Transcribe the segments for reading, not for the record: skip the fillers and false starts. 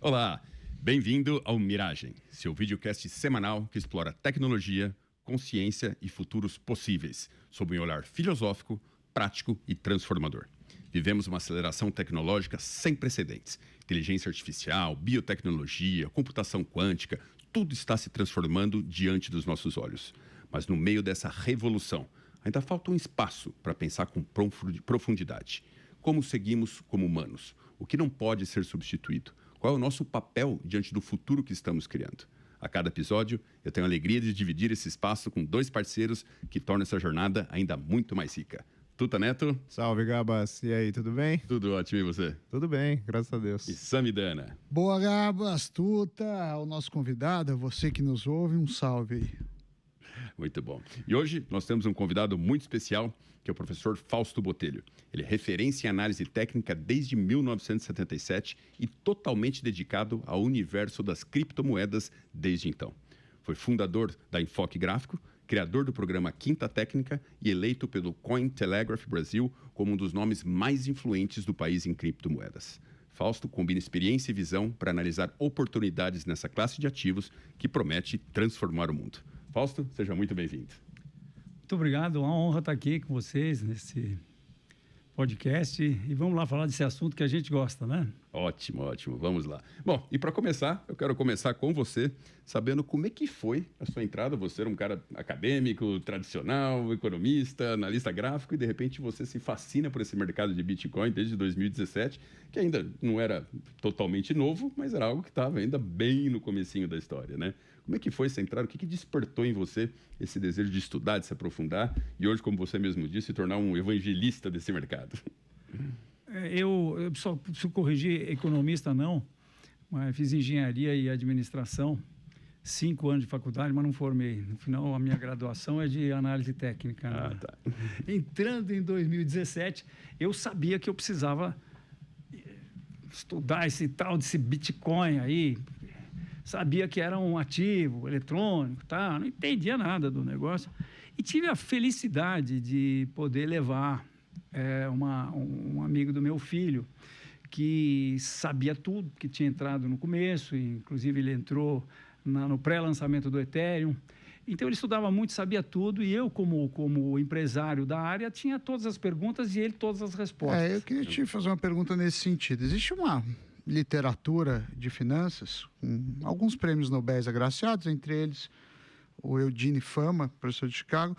Olá, bem-vindo ao Miragem, seu videocast semanal que explora tecnologia, consciência e futuros possíveis, sob um olhar filosófico, prático e transformador. Vivemos uma aceleração tecnológica sem precedentes. Inteligência artificial, biotecnologia, computação quântica, tudo está se transformando diante dos nossos olhos. Mas no meio dessa revolução, ainda falta um espaço para pensar com profundidade. Como seguimos como humanos? O que não pode ser substituído? Qual é o nosso papel diante do futuro que estamos criando? A cada episódio, eu tenho a alegria de dividir esse espaço com dois parceiros que tornam essa jornada ainda muito mais rica. Tuta Neto. Salve, Gabas. E aí, tudo bem? Tudo ótimo, e você? Tudo bem, graças a Deus. E Samidana. Boa, Gabas. Tuta, o nosso convidado, você que nos ouve, um salve aí. Muito bom. E hoje nós temos um convidado muito especial, que é o professor Fausto Botelho. Ele é referência em análise técnica desde 1977 e totalmente dedicado ao universo das criptomoedas desde então. Foi fundador da Enfoque Gráfico, criador do programa Quinta Técnica e eleito pelo Cointelegraph Brasil como um dos nomes mais influentes do país em criptomoedas. Fausto combina experiência e visão para analisar oportunidades nessa classe de ativos que promete transformar o mundo. Fausto, seja muito bem-vindo. Muito obrigado, é uma honra estar aqui com vocês nesse podcast e vamos lá falar desse assunto que a gente gosta, né? Ótimo, ótimo, vamos lá. Bom, e para começar, eu quero começar com você, sabendo como é que foi a sua entrada. Você era um cara acadêmico, tradicional, economista, analista gráfico e de repente você se fascina por esse mercado de Bitcoin desde 2017, que ainda não era totalmente novo, mas era algo que estava ainda bem no comecinho da história, né? Como é que foi essa entrada? O que despertou em você esse desejo de estudar, de se aprofundar e hoje, como você mesmo disse, se tornar um evangelista desse mercado? Eu só preciso corrigir, economista não, mas fiz engenharia e administração, 5 anos de faculdade, mas não formei. No final, a minha graduação é de análise técnica. Né? Tá. Entrando em 2017, eu sabia que eu precisava estudar esse tal desse Bitcoin aí. Sabia que era um ativo eletrônico, tá? Não entendia nada do negócio. E tive a felicidade de poder levar um amigo do meu filho, que sabia tudo, que tinha entrado no começo, e, inclusive ele entrou no pré-lançamento do Ethereum. Então ele estudava muito, sabia tudo, e eu, como empresário da área, tinha todas as perguntas e ele todas as respostas. Eu queria te fazer uma pergunta nesse sentido. Existe uma literatura de finanças, com alguns prêmios Nobel agraciados, entre eles o Eugene Fama, professor de Chicago,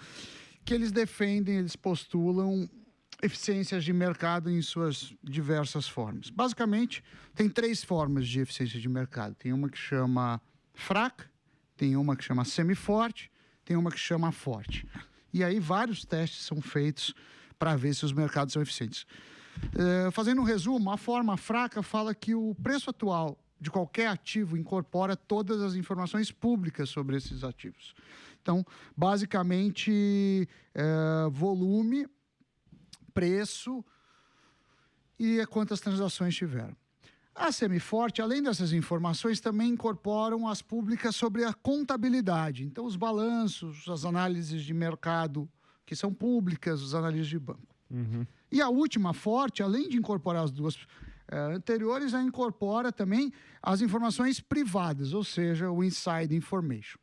que eles defendem, eles postulam eficiências de mercado em suas diversas formas. Basicamente, tem 3 formas de eficiência de mercado. Tem uma que chama fraca, tem uma que chama semi-forte, tem uma que chama forte. E aí vários testes são feitos para ver se os mercados são eficientes. Fazendo um resumo, a forma fraca fala que o preço atual de qualquer ativo incorpora todas as informações públicas sobre esses ativos. Então, basicamente, volume, preço e quantas transações tiveram. A semiforte, além dessas informações, também incorporam as públicas sobre a contabilidade. Então, os balanços, as análises de mercado que são públicas, os análises de banco. Uhum. E a última forte, além de incorporar as duas anteriores, ela incorpora também as informações privadas, ou seja, o inside information.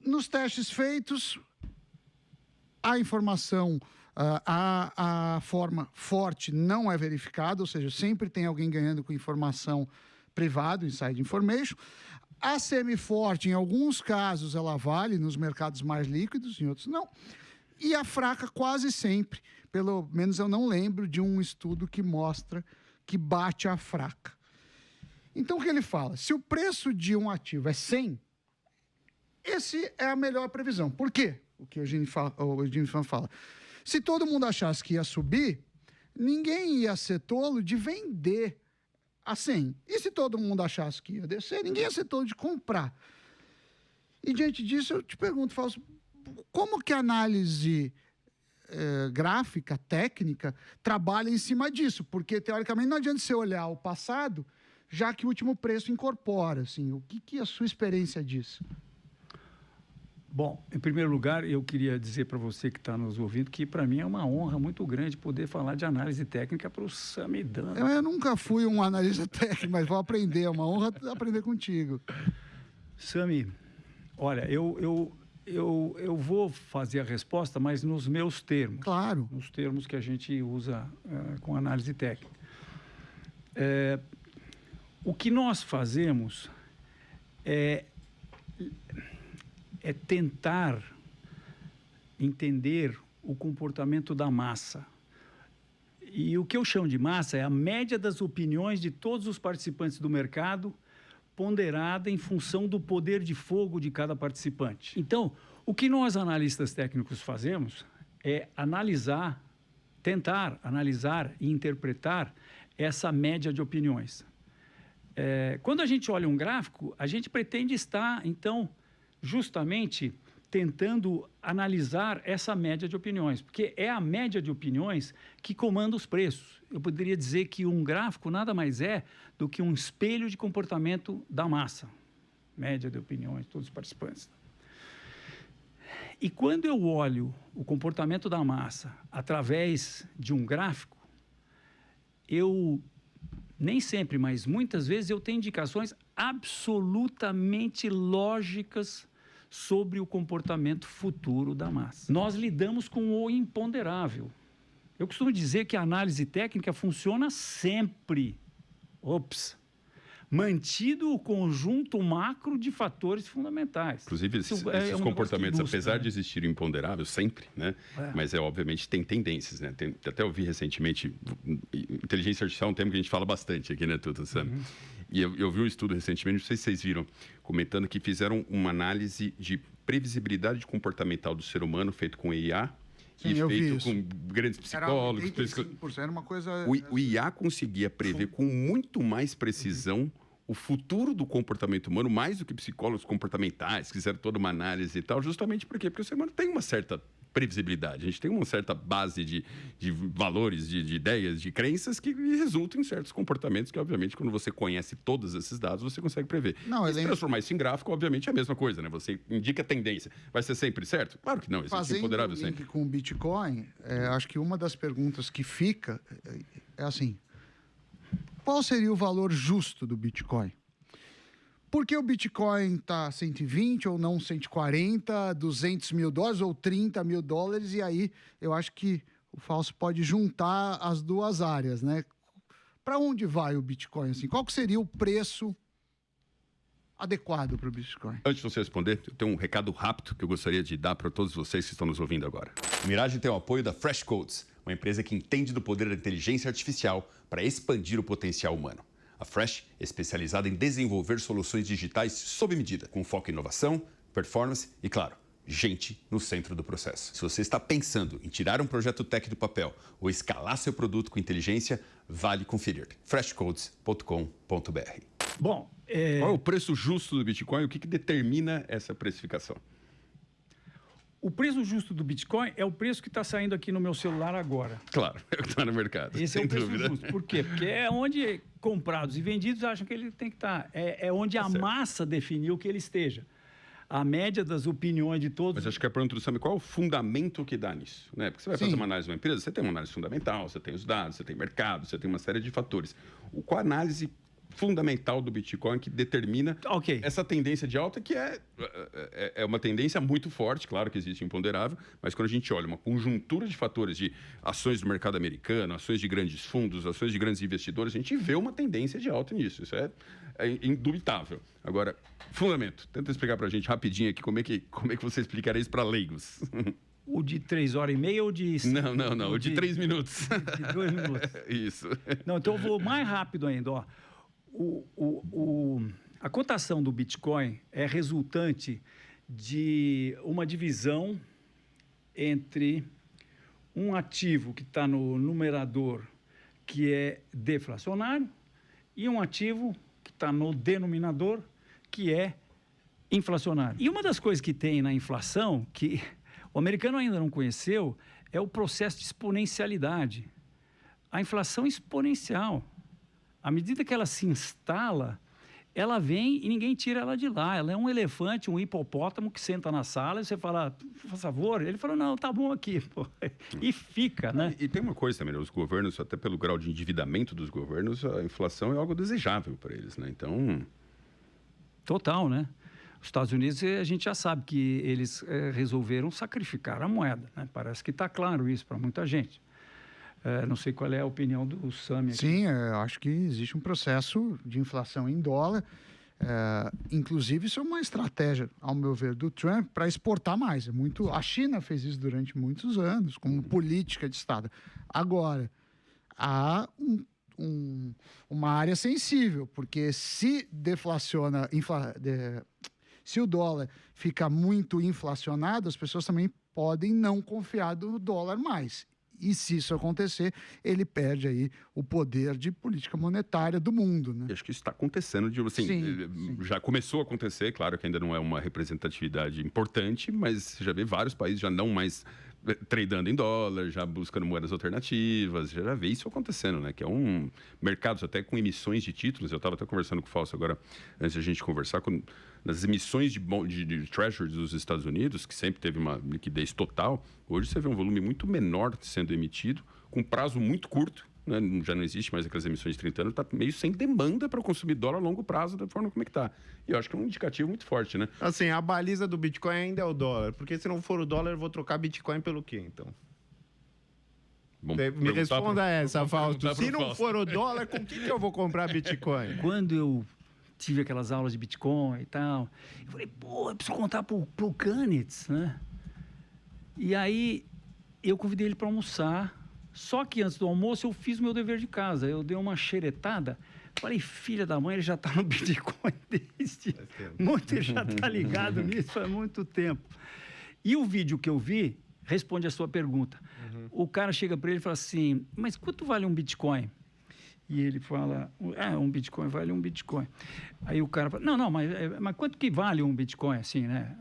Nos testes feitos, a informação, a forma forte não é verificada, ou seja, sempre tem alguém ganhando com informação privada, inside information. A semi-forte, em alguns casos, ela vale nos mercados mais líquidos, em outros não. E a fraca quase sempre, pelo menos eu não lembro de um estudo que mostra que bate a fraca. Então o que ele fala? Se o preço de um ativo é 100, esse é a melhor previsão. Por quê? O que o Eugene fala. Se todo mundo achasse que ia subir, ninguém ia ser tolo de vender a 100. E se todo mundo achasse que ia descer, ninguém ia ser tolo de comprar. E diante disso eu te pergunto, Fausto, como que a análise gráfica, técnica, trabalha em cima disso? Porque, teoricamente, não adianta você olhar o passado, já que o último preço incorpora. Assim, o que é a sua experiência disso? Bom, em primeiro lugar, eu queria dizer para você que está nos ouvindo que, para mim, é uma honra muito grande poder falar de análise técnica para o Samidana. Eu nunca fui um analista técnico, mas vou aprender. É uma honra aprender contigo. Sami, olha, eu vou fazer a resposta, mas nos meus termos. Claro. Nos termos que a gente usa com análise técnica. O que nós fazemos é tentar entender o comportamento da massa. E o que eu chamo de massa é a média das opiniões de todos os participantes do mercado, ponderada em função do poder de fogo de cada participante. Então, o que nós analistas técnicos fazemos é tentar analisar e interpretar essa média de opiniões. Quando a gente olha um gráfico, a gente pretende estar, então, justamente tentando analisar essa média de opiniões, porque é a média de opiniões que comanda os preços. Eu poderia dizer que um gráfico nada mais é do que um espelho de comportamento da massa. Média de opiniões, todos os participantes. E quando eu olho o comportamento da massa através de um gráfico, eu, nem sempre, mas muitas vezes, eu tenho indicações absolutamente lógicas sobre o comportamento futuro da massa. Nós lidamos com o imponderável. Eu costumo dizer que a análise técnica funciona sempre. Mantido o conjunto macro de fatores fundamentais. Inclusive, esses comportamentos, apesar de existirem imponderáveis, sempre, né? Mas, obviamente, tem tendências, né? Até ouvi recentemente, inteligência artificial é um tema que a gente fala bastante aqui, né, Tuta, sabe? E eu vi um estudo recentemente, não sei se vocês viram, comentando que fizeram uma análise de previsibilidade comportamental do ser humano feito com IA. Sim, e feito com grandes psicólogos. Era uma coisa... O IA conseguia prever com muito mais precisão o futuro do comportamento humano, mais do que psicólogos comportamentais, que fizeram toda uma análise e tal, justamente por quê? Porque o ser humano tem uma certa previsibilidade, a gente tem uma certa base de valores, de ideias, de crenças que resultam em certos comportamentos que, obviamente, quando você conhece todos esses dados, você consegue prever. E se transformar isso em gráfico, obviamente, é a mesma coisa, né? Você indica a tendência. Vai ser sempre certo? Claro que não, existe imponderável sempre. Fazendo link com o Bitcoin, acho que uma das perguntas que fica é assim, qual seria o valor justo do Bitcoin? Por que o Bitcoin está 120 ou não 140, 200 mil dólares ou 30 mil dólares? E aí eu acho que o Fausto pode juntar as duas áreas, né? Para onde vai o Bitcoin? Assim? Qual que seria o preço adequado para o Bitcoin? Antes de você responder, eu tenho um recado rápido que eu gostaria de dar para todos vocês que estão nos ouvindo agora. O Mirage tem o apoio da Freshcodes, uma empresa que entende do poder da inteligência artificial para expandir o potencial humano. A Fresh é especializada em desenvolver soluções digitais sob medida, com foco em inovação, performance e, claro, gente no centro do processo. Se você está pensando em tirar um projeto tech do papel ou escalar seu produto com inteligência, vale conferir. freshcodes.com.br. Bom, qual é o preço justo do Bitcoin? O que determina essa precificação? O preço justo do Bitcoin é o preço que está saindo aqui no meu celular agora. Claro, é o que está no mercado. Esse é o preço justo. Por quê? Porque é onde comprados e vendidos acham que ele tem que estar. É onde a massa definiu que ele esteja. A média das opiniões de todos... Mas acho que a pergunta do Sami, qual é o fundamento que dá nisso? Né? Porque você vai fazer uma análise de uma empresa, você tem uma análise fundamental, você tem os dados, você tem mercado, você tem uma série de fatores. Qual a análise fundamental do Bitcoin que determina essa tendência de alta, que é uma tendência muito forte, claro que existe imponderável, mas quando a gente olha uma conjuntura de fatores de ações do mercado americano, ações de grandes fundos, ações de grandes investidores, a gente vê uma tendência de alta nisso, isso é indubitável. Agora, fundamento, tenta explicar para a gente rapidinho aqui como é que você explicaria isso para leigos. O de 3h30 ou de... Não, o de 3 minutos. De 2 minutos. Isso. Não, então eu vou mais rápido ainda, ó. A cotação do Bitcoin é resultante de uma divisão entre um ativo que está no numerador, que é deflacionário, e um ativo que está no denominador, que é inflacionário. E uma das coisas que tem na inflação, que o americano ainda não conheceu, é o processo de exponencialidade. A inflação exponencial. À medida que ela se instala, ela vem e ninguém tira ela de lá. Ela é um elefante, um hipopótamo que senta na sala e você fala, por favor. Ele falou, não, tá bom aqui. Pô. E fica, né? E tem uma coisa também, né? Os governos, até pelo grau de endividamento dos governos, a inflação é algo desejável para eles, né? Então... Total, né? Os Estados Unidos, a gente já sabe que eles resolveram sacrificar a moeda, né? Parece que está claro isso para muita gente. Não sei qual é a opinião do Sami aqui. Sim, acho que existe um processo de inflação em dólar. Inclusive, isso é uma estratégia, ao meu ver, do Trump para exportar mais. A China fez isso durante muitos anos, como política de Estado. Agora, há uma área sensível, porque se deflaciona, se o dólar fica muito inflacionado, as pessoas também podem não confiar no dólar mais. E se isso acontecer, ele perde aí o poder de política monetária do mundo, né? Eu acho que isso está acontecendo, assim, sim. Já começou a acontecer, claro que ainda não é uma representatividade importante, mas já vê vários países já não mais tradando em dólar, já buscando moedas alternativas, já vê isso acontecendo, né? Que é um mercado até com emissões de títulos. Eu estava até conversando com o Fausto agora, antes de a gente conversar, nas emissões de treasuries dos Estados Unidos, que sempre teve uma liquidez total, hoje você vê um volume muito menor sendo emitido, com prazo muito curto, né? Já não existe mais aquelas emissões de 30 anos, está meio sem demanda para consumir dólar a longo prazo da forma como é que está. E eu acho que é um indicativo muito forte, né? Assim, a baliza do Bitcoin ainda é o dólar, porque se não for o dólar, eu vou trocar Bitcoin pelo quê, então? Bom, me responda essa, Fausto. Se não for o dólar, com que eu vou comprar Bitcoin? Quando eu tive aquelas aulas de Bitcoin e tal, eu falei, pô, eu preciso contar pro Canitz, né? E aí, eu convidei ele para almoçar. Só que antes do almoço eu fiz o meu dever de casa. Eu dei uma xeretada. Falei, filha da mãe, ele já está no Bitcoin desde muito, ele já está ligado nisso faz muito tempo. E o vídeo que eu vi responde a sua pergunta. O cara chega para ele e fala assim, mas quanto vale um Bitcoin? E ele fala, um Bitcoin vale um Bitcoin. Aí o cara fala, não, mas quanto que vale um Bitcoin, assim, né?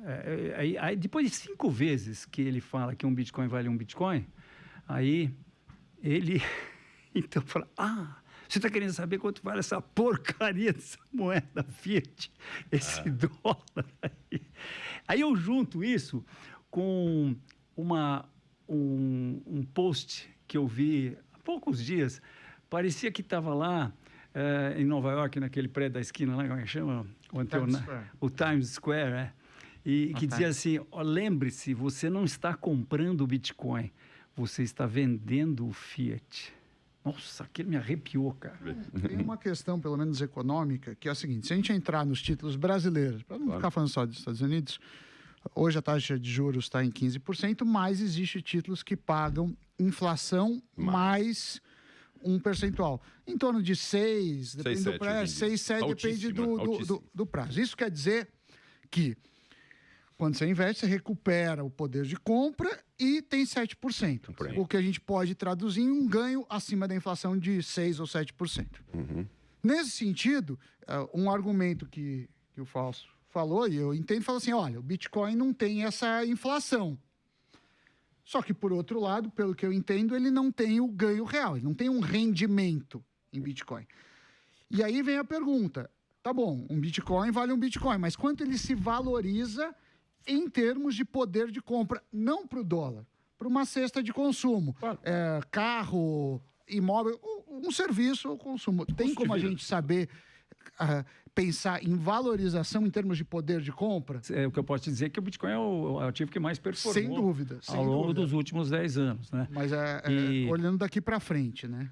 Aí depois de 5 vezes que ele fala que um Bitcoin vale um Bitcoin, aí ele, então, fala, você está querendo saber quanto vale essa porcaria dessa moeda Fiat, esse dólar aí? Aí eu junto isso com um post que eu vi há poucos dias, parecia que estava lá em Nova York, naquele prédio da esquina, lá, como é que chama? O Times Square, né? E que dizia assim, lembre-se, você não está comprando o Bitcoin, você está vendendo o Fiat. Nossa, aquilo me arrepiou, cara. Tem uma questão, pelo menos econômica, que é a seguinte, se a gente entrar nos títulos brasileiros, para não ficar falando só dos Estados Unidos, hoje a taxa de juros está em 15%, mas existem títulos que pagam inflação mais um percentual. Em torno de 6, depende do prazo, 6, 7, depende do prazo. Isso quer dizer que quando você investe, você recupera o poder de compra e tem 7%. O que a gente pode traduzir em um ganho acima da inflação de 6% ou 7%. Nesse sentido, um argumento que o Fausto falou, e eu entendo, fala assim, olha, o Bitcoin não tem essa inflação. Só que, por outro lado, pelo que eu entendo, ele não tem o ganho real, ele não tem um rendimento em Bitcoin. E aí vem a pergunta, tá bom, um Bitcoin vale um Bitcoin, mas quanto ele se valoriza em termos de poder de compra, não para o dólar, para uma cesta de consumo, claro. Carro, imóvel, um serviço ou consumo. Tem como a gente saber pensar em valorização em termos de poder de compra? O que eu posso te dizer é que o Bitcoin é o ativo que mais performou sem dúvida, ao longo dos últimos 10 anos. Né? Mas olhando daqui para frente, né?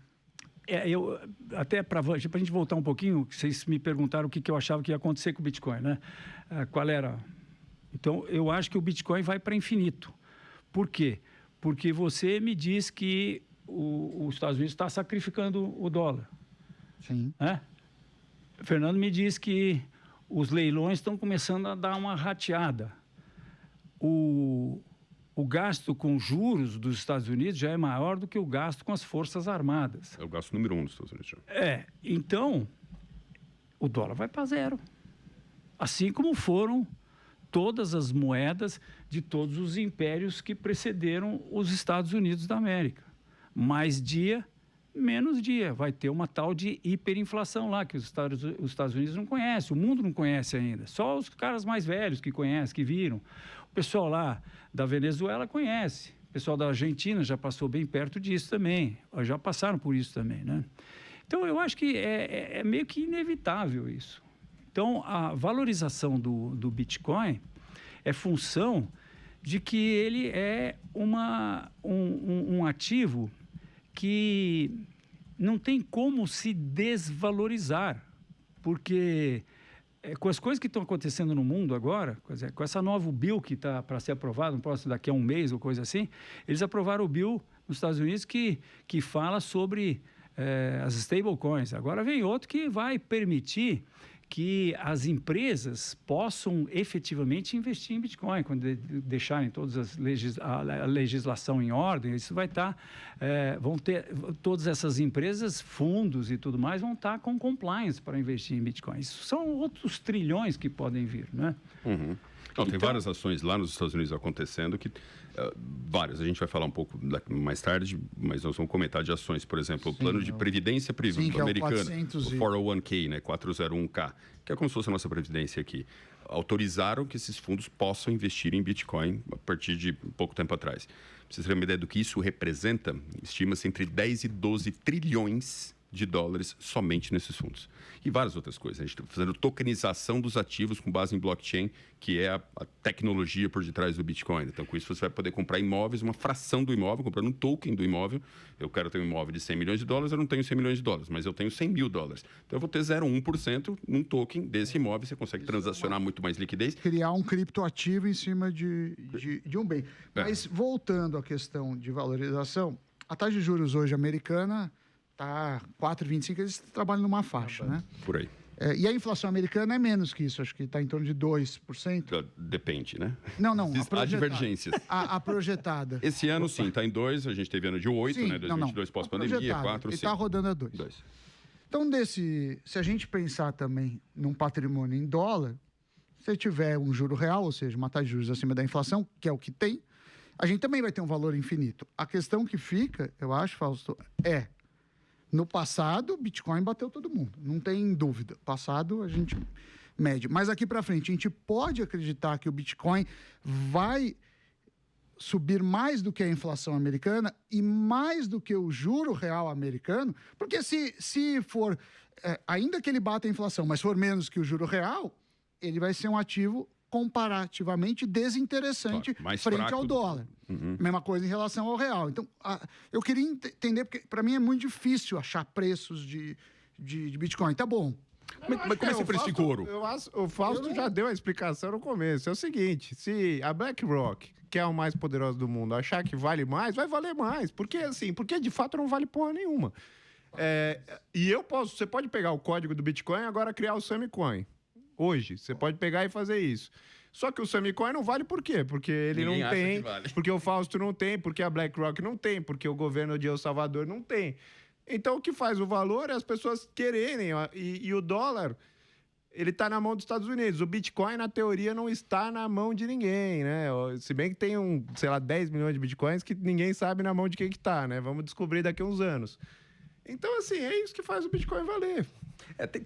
Até para a gente voltar um pouquinho, vocês me perguntaram o que eu achava que ia acontecer com o Bitcoin, né? Qual era... Então, eu acho que o Bitcoin vai para infinito. Por quê? Porque você me diz que os Estados Unidos está sacrificando o dólar. Sim. Fernando me diz que os leilões estão começando a dar uma rateada. O gasto com juros dos Estados Unidos já é maior do que o gasto com as Forças Armadas. É o gasto número 1 dos Estados Unidos. Então, o dólar vai para zero. Assim como foram todas as moedas de todos os impérios que precederam os Estados Unidos da América. Mais dia, menos dia. Vai ter uma tal de hiperinflação lá, que os Estados Unidos não conhecem, o mundo não conhece ainda. Só os caras mais velhos que conhecem, que viram. O pessoal lá da Venezuela conhece. O pessoal da Argentina já passou bem perto disso também. Já passaram por isso também, né? Então, eu acho que é meio que inevitável isso. Então, a valorização do Bitcoin é função de que ele é um ativo que não tem como se desvalorizar, porque com as coisas que estão acontecendo no mundo agora, com essa nova bill que está para ser aprovado, daqui a um mês ou coisa assim, eles aprovaram o bill nos Estados Unidos que fala sobre as stablecoins. Agora vem outro que vai permitir que as empresas possam efetivamente investir em Bitcoin, quando deixarem todas a legislação em ordem. Isso vai estar, vão ter todas essas empresas, fundos e tudo mais, vão estar com compliance para investir em Bitcoin. Isso são outros trilhões que podem vir, né? Uhum. Não, tem várias ações lá nos Estados Unidos acontecendo que várias. A gente vai falar um pouco mais tarde, mas nós vamos comentar de ações, por exemplo, o plano de previdência privada americano, o 401k, né, 401k, que é como se fosse a nossa previdência aqui. Autorizaram que esses fundos possam investir em Bitcoin a partir de pouco tempo atrás. Pra vocês terem uma ideia do que isso representa, estima-se entre 10 e 12 trilhões de dólares somente nesses fundos. E várias outras coisas. A gente está fazendo tokenização dos ativos com base em blockchain, que é a tecnologia por detrás do Bitcoin. Então, com isso, você vai poder comprar imóveis, uma fração do imóvel, comprando um token do imóvel. Eu quero ter um imóvel de 100 milhões de dólares, eu não tenho 100 milhões de dólares, mas eu tenho 100 mil dólares. Então, eu vou ter 0,1% num token desse imóvel. Você consegue transacionar muito mais liquidez. Criar um criptoativo em cima de um bem. Mas, voltando à questão de valorização, a taxa de juros hoje americana está 4,25, eles trabalham numa faixa, né? Por aí. E a inflação americana é menos que isso, acho que está em torno de 2%. Depende, né? Não. Há divergências. A projetada. Esse ano, sim, está em 2%, a gente teve ano de 8%, sim, né? 2022 pós-pandemia, 4%, ele está rodando a 2%. Então, se a gente pensar também num patrimônio em dólar, se tiver um juro real, ou seja, uma taxa de juros acima da inflação, que é o que tem, a gente também vai ter um valor infinito. A questão que fica, eu acho, Fausto, no passado, Bitcoin bateu todo mundo, não tem dúvida. Passado, a gente mede. Mas aqui para frente, a gente pode acreditar que o Bitcoin vai subir mais do que a inflação americana e mais do que o juro real americano, porque se for, ainda que ele bata a inflação, mas for menos que o juro real, ele vai ser um ativo comparativamente desinteressante frente ao dólar. Mesma coisa em relação ao real. Então, eu queria entender, porque para mim é muito difícil achar preços de Bitcoin. Tá bom. Mas como é que você precifica o ouro? O Fausto já deu a explicação no começo. É o seguinte, se a BlackRock, que é a mais poderosa do mundo, achar que vale mais, vai valer mais. Porque de fato não vale porra nenhuma. Você pode pegar o código do Bitcoin e agora criar o Samecoin. Hoje, você pode pegar e fazer isso. Só que o Samecoin não vale por quê? Porque ele não tem, porque o Fausto não tem, porque a BlackRock não tem, porque o governo de El Salvador não tem. Então, o que faz o valor é as pessoas quererem. E o dólar, ele está na mão dos Estados Unidos. O Bitcoin, na teoria, não está na mão de ninguém, né? Se bem que tem 10 milhões de Bitcoins que ninguém sabe na mão de quem que está, né? Vamos descobrir daqui a uns anos. Então, é isso que faz o Bitcoin valer.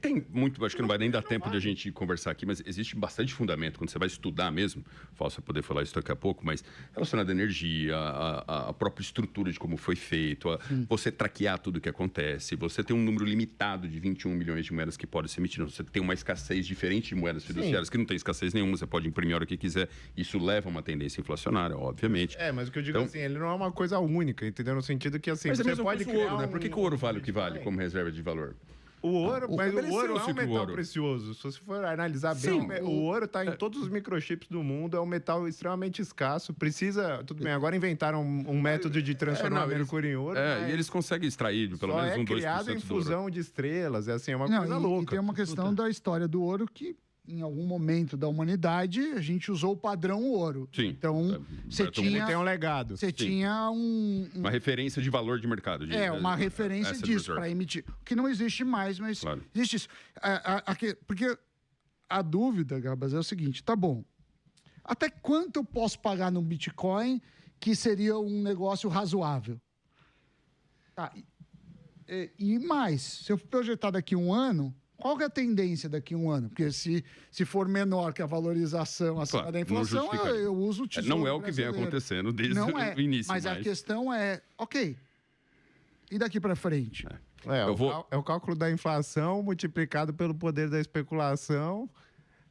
Tem muito, acho que não vai nem dar tempo de a gente conversar aqui, mas existe bastante fundamento quando você vai estudar mesmo, Fausto vai poder falar isso daqui a pouco, mas relacionado à energia, a própria estrutura de como foi feito, você traquear tudo o que acontece, você tem um número limitado de 21 milhões de moedas que podem ser emitidas, você tem uma escassez diferente de moedas fiduciárias, que não tem escassez nenhuma, você pode imprimir a hora que quiser, isso leva a uma tendência inflacionária, obviamente. Mas o que eu digo ele não é uma coisa única, entendeu? No sentido que mas você pode criar ouro, né? Por que o ouro vale o que vale como reserva de valor? O ouro, mas o ouro é um metal precioso. Se você for analisar bem, o ouro está em todos os microchips do mundo, é um metal extremamente escasso. Precisa... Tudo bem, agora inventaram um método de transformar mercúrio em ouro. E eles conseguem extrair pelo menos um 2% do ouro. É criado em fusão de estrelas, é uma coisa louca. E tem uma questão da história do ouro que, em algum momento da humanidade, a gente usou o padrão ouro. Sim. Então, você tem um legado. Você tinha uma referência de valor de mercado. Uma referência disso para emitir. Que não existe mais, mas existe isso. Porque a dúvida, Gabas, é o seguinte, tá bom, até quanto eu posso pagar no Bitcoin que seria um negócio razoável? Tá. E mais, se eu projetar daqui a um ano, qual que é a tendência daqui a um ano? Porque se for menor que a valorização acima da inflação, eu uso o tesouro não é o que vem acontecendo desde o início. Mas a questão é, ok, e daqui para frente? É o cálculo da inflação multiplicado pelo poder da especulação.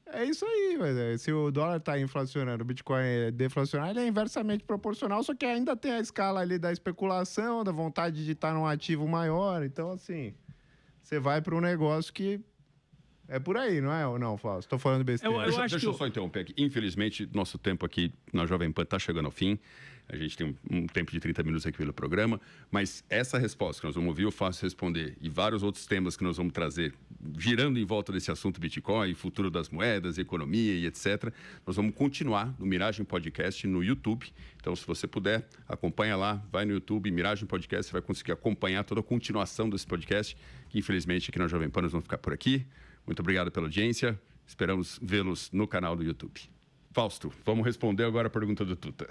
É isso aí, mas se o dólar está inflacionando, o Bitcoin é deflacionário, ele é inversamente proporcional, só que ainda tem a escala ali da especulação, da vontade de estar num ativo maior. Então, assim, você vai para um negócio que é por aí, não é ou não, Fausto? Estou falando besteira. Deixa eu só interromper aqui. Infelizmente, nosso tempo aqui na Jovem Pan está chegando ao fim. A gente tem um tempo de 30 minutos aqui pelo programa, mas essa resposta que nós vamos ouvir, eu faço responder, e vários outros temas que nós vamos trazer, girando em volta desse assunto Bitcoin, futuro das moedas, economia e etc., nós vamos continuar no Miragem Podcast no YouTube. Então, se você puder, acompanha lá, vai no YouTube, Miragem Podcast, você vai conseguir acompanhar toda a continuação desse podcast, que infelizmente aqui na Jovem Pan nós vamos ficar por aqui. Muito obrigado pela audiência, esperamos vê-los no canal do YouTube. Fausto, vamos responder agora a pergunta do Tuta.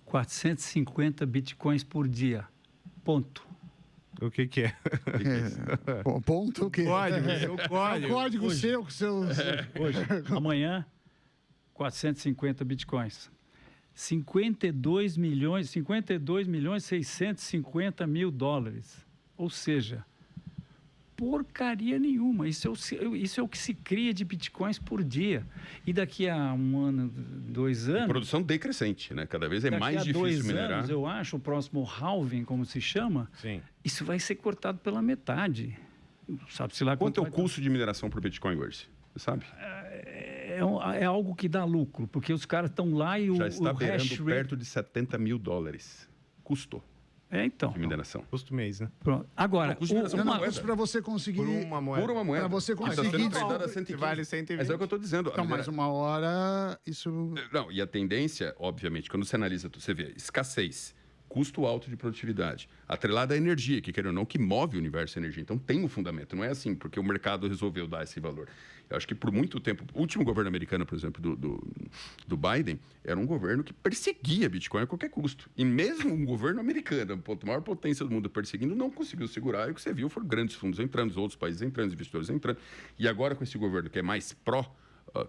450 bitcoins por dia. Ponto. O que é? Ponto o quê? Código. É o código hoje. seu, que seus... Hoje. Amanhã, 450 bitcoins. 52 milhões 650 mil dólares. Ou seja, porcaria nenhuma. Isso é o que se cria de bitcoins por dia. E daqui a um ano, 2 anos... Produção decrescente, né? Cada vez é mais difícil minerar. Anos, eu acho, o próximo halving, como se chama, Sim. Isso vai ser cortado pela metade. Sabe-se lá quanto é o custo de mineração por Bitcoin hoje? Você sabe? É algo que dá lucro, porque os caras estão lá e já está beirando hash rate... perto de $70 mil. Custou. Então. De mineração. Custo mês, né? Pronto. Agora, Isso para você conseguir... Por uma moeda. Por uma moeda. Para você conseguir... Vale 120. Mas é o que eu estou dizendo. Então, mais uma hora, isso... Não, e a tendência, obviamente, quando você analisa, você vê escassez, custo alto de produtividade, atrelada à energia, que, querendo ou não, que move o universo da energia. Então, tem um fundamento. Não é assim, porque o mercado resolveu dar esse valor. Eu acho que, por muito tempo, o último governo americano, por exemplo, do Biden, era um governo que perseguia Bitcoin a qualquer custo. E mesmo um governo americano, a maior potência do mundo perseguindo, não conseguiu segurar. E o que você viu foram grandes fundos entrando, outros países entrando, investidores entrando. E agora, com esse governo que é mais pró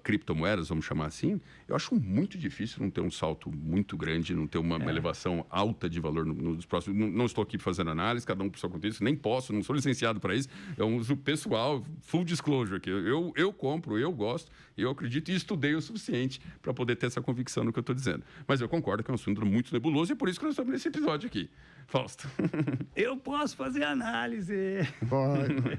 criptomoedas, vamos chamar assim, eu acho muito difícil não ter um salto muito grande, não ter uma elevação alta de valor nos próximos... Não estou aqui fazendo análise, cada um por sua conta disso, nem posso, não sou licenciado para isso, é um uso pessoal, full disclosure aqui. Eu compro, eu gosto, eu acredito e estudei o suficiente para poder ter essa convicção no que eu estou dizendo. Mas eu concordo que é um assunto muito nebuloso e é por isso que nós estamos nesse episódio aqui. Fausto. Eu posso fazer análise.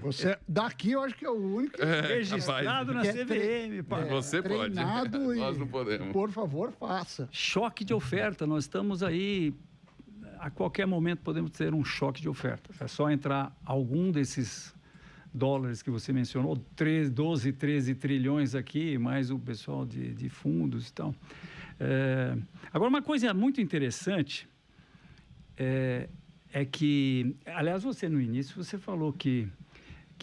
Você, daqui eu acho que é o único registrado na CVM. Você pode. Nós não podemos. Por favor, faça. Choque de oferta. Nós estamos aí... A qualquer momento podemos ter um choque de oferta. É só entrar algum desses dólares que você mencionou, 12, 13 trilhões aqui, mais o pessoal de fundos e tal. Agora, uma coisa muito interessante é que, aliás, você no início, você falou que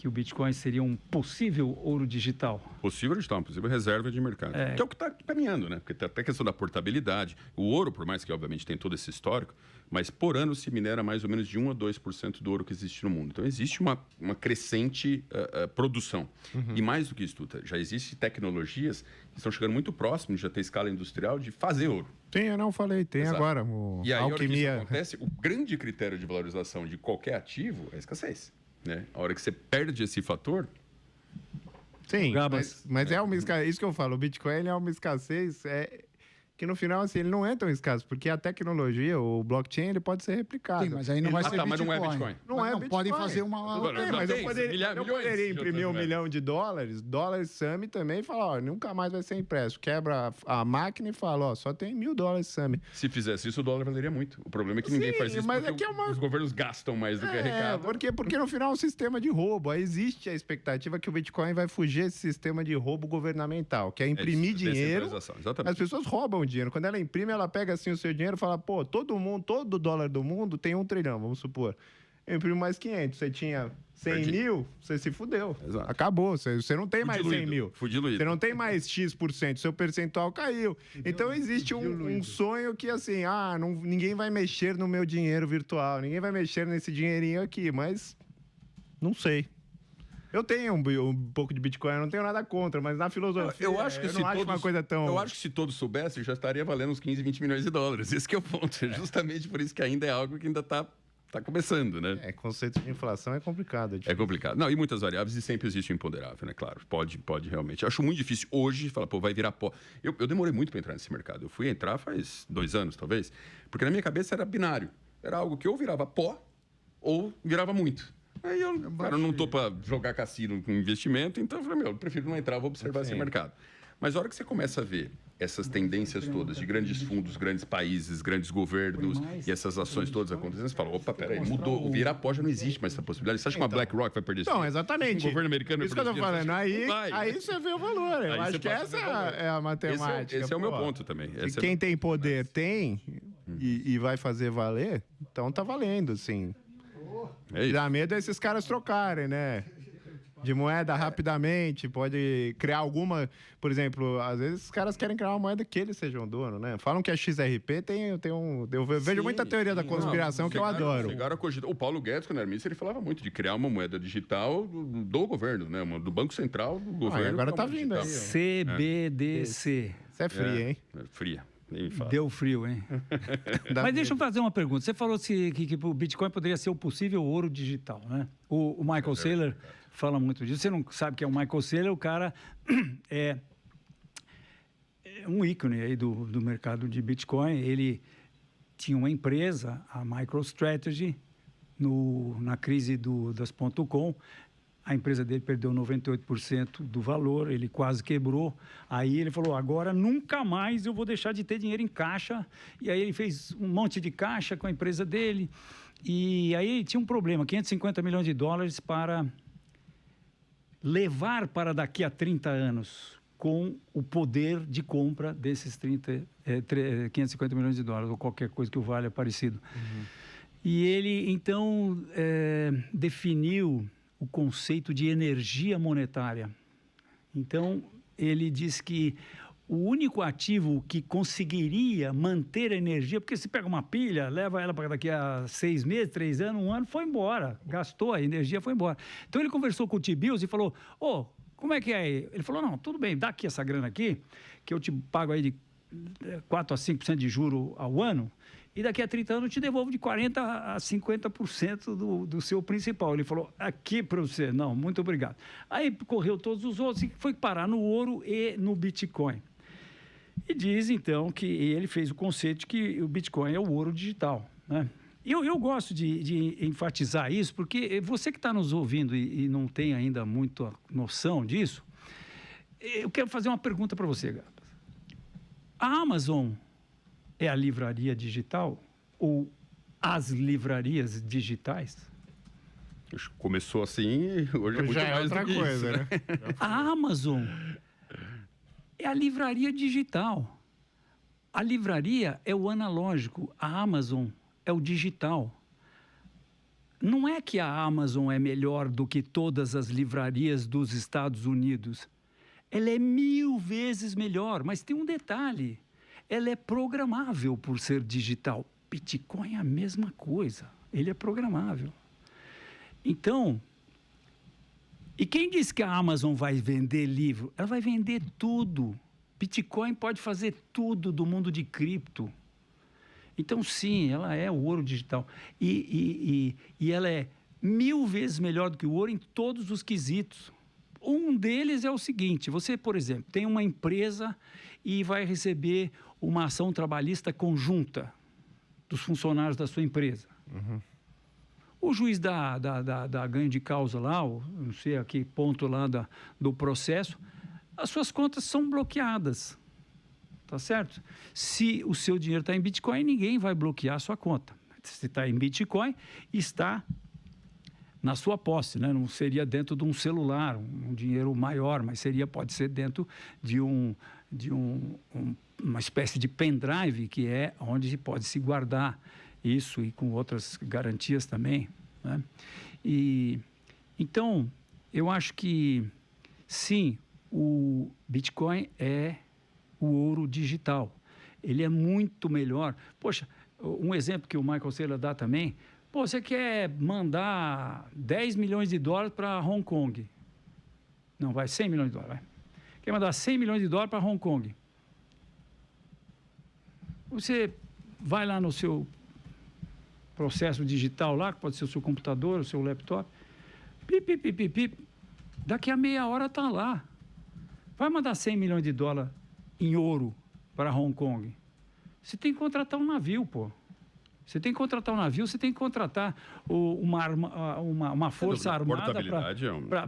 o Bitcoin seria um possível ouro digital. Possível digital, uma possível reserva de mercado. Que é o que está caminhando, né? Porque tem até a questão da portabilidade. O ouro, por mais que, obviamente, tem todo esse histórico, mas por ano se minera mais ou menos de 1 a 2% do ouro que existe no mundo. Então, existe uma crescente produção. E mais do que isso, Tuta, já existem tecnologias que estão chegando muito próximo de já ter escala industrial de fazer ouro. Tem, eu não falei, tem. Exato. Agora. E aí, a hora que isso acontece, o grande critério de valorização de qualquer ativo é a escassez. Né? A hora que você perde esse fator... Sim, mas é uma escassez. Isso que eu falo, o Bitcoin ele é uma escassez que no final assim, ele não é tão escasso, porque a tecnologia, o blockchain, ele pode ser replicado. Sim, mas aí não vai ser Bitcoin. Mas não é Bitcoin. Não é Bitcoin. Podem fazer uma... Mas eu poderia imprimir $1 milhão de dólares SAMI também e falar, ó, nunca mais vai ser impresso. Quebra a máquina e fala, ó, só tem $1.000 SAMI. Se fizesse isso, o dólar valeria muito. O problema é que ninguém faz isso mas porque os governos gastam mais do que arrecadam. Porque no final é um sistema de roubo. Aí existe a expectativa que o Bitcoin vai fugir desse sistema de roubo governamental, que é imprimir dinheiro. As pessoas roubam dinheiro. Quando ela imprime, ela pega assim o seu dinheiro e fala, pô, todo dólar do mundo tem 1 trilhão, vamos supor. eu imprimo mais 500. Você tinha 100 mil, você se fudeu. Exato. Acabou. Você não tem mais 100 mil. Fui diluído. Você não tem mais X%. Seu percentual caiu. Então, existe um sonho que, assim, ninguém vai mexer no meu dinheiro virtual. Ninguém vai mexer nesse dinheirinho aqui. Mas, não sei. Eu tenho um pouco de Bitcoin, eu não tenho nada contra, mas na filosofia eu acho que uma coisa tão... Eu acho que se todos soubessem, já estaria valendo uns 15, 20 milhões de dólares. Esse que é o ponto. É justamente por isso que ainda é algo que ainda está começando, né? Conceito de inflação é complicado. É complicado. Não, e muitas variáveis e sempre existe o imponderável, né? Claro, pode realmente. Eu acho muito difícil hoje falar, vai virar pó. Eu demorei muito para entrar nesse mercado. Eu fui entrar faz 2 anos, talvez, porque na minha cabeça era binário. Era algo que ou virava pó ou virava muito. Aí eu não tô para jogar cassino com investimento, então eu falei, eu prefiro não entrar, vou observar esse mercado. Mas a hora que você começa a ver essas tendências todas de grandes fundos, grandes países, grandes governos e essas ações todas acontecendo, você fala, opa, peraí, mudou. O virar pó já não existe mais essa possibilidade. Você acha que uma BlackRock vai perder isso? Não, exatamente. O governo americano isso que eu tô falando. Aí você vê o valor. Eu acho que essa é a matemática. Esse é o meu ponto também. Se quem tem poder tem e vai fazer valer, então tá valendo, assim. Dá medo é esses caras trocarem, né? De moeda rapidamente, pode criar alguma... Por exemplo, às vezes os caras querem criar uma moeda que eles sejam dono, né? Falam que a XRP eu vejo muita teoria da conspiração que eu adoro. O Paulo Guedes, quando era ministro, ele falava muito de criar uma moeda digital do governo, né? Do Banco Central do governo. Agora tá vindo aí. CBDC. Isso é frio, hein? Fria. Deu frio, hein? Mas deixa eu fazer uma pergunta. Você falou que o Bitcoin poderia ser o possível ouro digital, né? O Michael Saylor fala muito disso. Você não sabe que é o Michael Saylor, o cara é um ícone aí do mercado de Bitcoin. Ele tinha uma empresa, a MicroStrategy, na crise das .com. A empresa dele perdeu 98% do valor, ele quase quebrou. Aí ele falou, agora nunca mais eu vou deixar de ter dinheiro em caixa. E aí ele fez um monte de caixa com a empresa dele. E aí tinha um problema, 550 milhões de dólares para levar para daqui a 30 anos com o poder de compra desses 550 milhões de dólares, ou qualquer coisa que o valha parecido. E ele, então, definiu o conceito de energia monetária. Então, ele diz que o único ativo que conseguiria manter a energia, porque se pega uma pilha, leva ela para daqui a 6 meses, 3 anos, 1 ano, foi embora, gastou, a energia foi embora. Então, ele conversou com o T-Bills e falou, como é que é aí? Ele falou, não, tudo bem, dá aqui essa grana aqui, que eu te pago aí de 4 a 5% de juro ao ano, e daqui a 30 anos eu te devolvo de 40% a 50% do seu principal. Ele falou, aqui para você. Não, muito obrigado. Aí correu todos os outros e foi parar no ouro e no Bitcoin. E diz, então, que ele fez o conceito de que o Bitcoin é o ouro digital, né? Eu gosto de enfatizar isso, porque você que está nos ouvindo e não tem ainda muita noção disso, eu quero fazer uma pergunta para você, Gabas. A Amazon é a livraria digital ou as livrarias digitais? Começou assim, hoje é muito mais outra coisa, né? A Amazon é a livraria digital. A livraria é o analógico, a Amazon é o digital. Não é que a Amazon é melhor do que todas as livrarias dos Estados Unidos. Ela é 1000 vezes melhor, mas tem um detalhe. Ela é programável por ser digital. Bitcoin é a mesma coisa. Ele é programável. Então, e quem diz que a Amazon vai vender livro? Ela vai vender tudo. Bitcoin pode fazer tudo do mundo de cripto. Então, sim, ela é o ouro digital. E ela é 1000 vezes melhor do que o ouro em todos os quesitos. Um deles é o seguinte, você, por exemplo, tem uma empresa e vai receber uma ação trabalhista conjunta dos funcionários da sua empresa. O juiz dá ganho de causa lá, não sei a que ponto lá do processo, as suas contas são bloqueadas, tá certo? Se o seu dinheiro está em Bitcoin, ninguém vai bloquear a sua conta. Se está em Bitcoin, está na sua posse, né? Não seria dentro de um celular, um dinheiro maior, mas pode ser dentro de uma espécie de pendrive, que é onde pode se guardar isso, e com outras garantias também, né? E, então, eu acho que, sim, o Bitcoin é o ouro digital. Ele é muito melhor. Poxa, um exemplo que o Michael Saylor dá também, você quer mandar 10 milhões de dólares para Hong Kong. Não, vai 100 milhões de dólares. Vai. Quer mandar 100 milhões de dólares para Hong Kong. Você vai lá no seu processo digital lá, que pode ser o seu computador, o seu laptop, daqui a meia hora está lá. Vai mandar 100 milhões de dólares em ouro para Hong Kong. Você tem que contratar um navio, pô. Você tem que contratar um navio, você tem que contratar uma força armada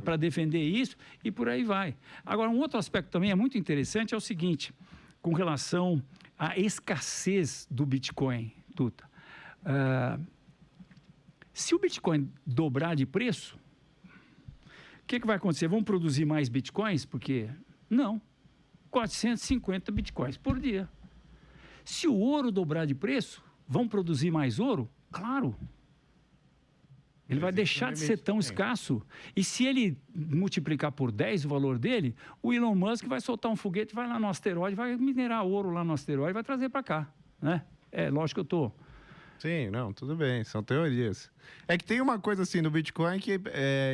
para defender isso e por aí vai. Agora, um outro aspecto também é muito interessante é o seguinte, com relação à escassez do Bitcoin, Tuta. Se o Bitcoin dobrar de preço, o que vai acontecer? Vão produzir mais Bitcoins? Porque não. 450 Bitcoins por dia. Se o ouro dobrar de preço, vão produzir mais ouro? Claro. Ele vai deixar de ser tão escasso. E se ele multiplicar por 10 o valor dele, o Elon Musk vai soltar um foguete, vai lá no asteroide, vai minerar ouro lá no asteroide e vai trazer para cá, né? É, lógico que eu estou... Sim, não, tudo bem, são teorias. É que tem uma coisa assim do Bitcoin que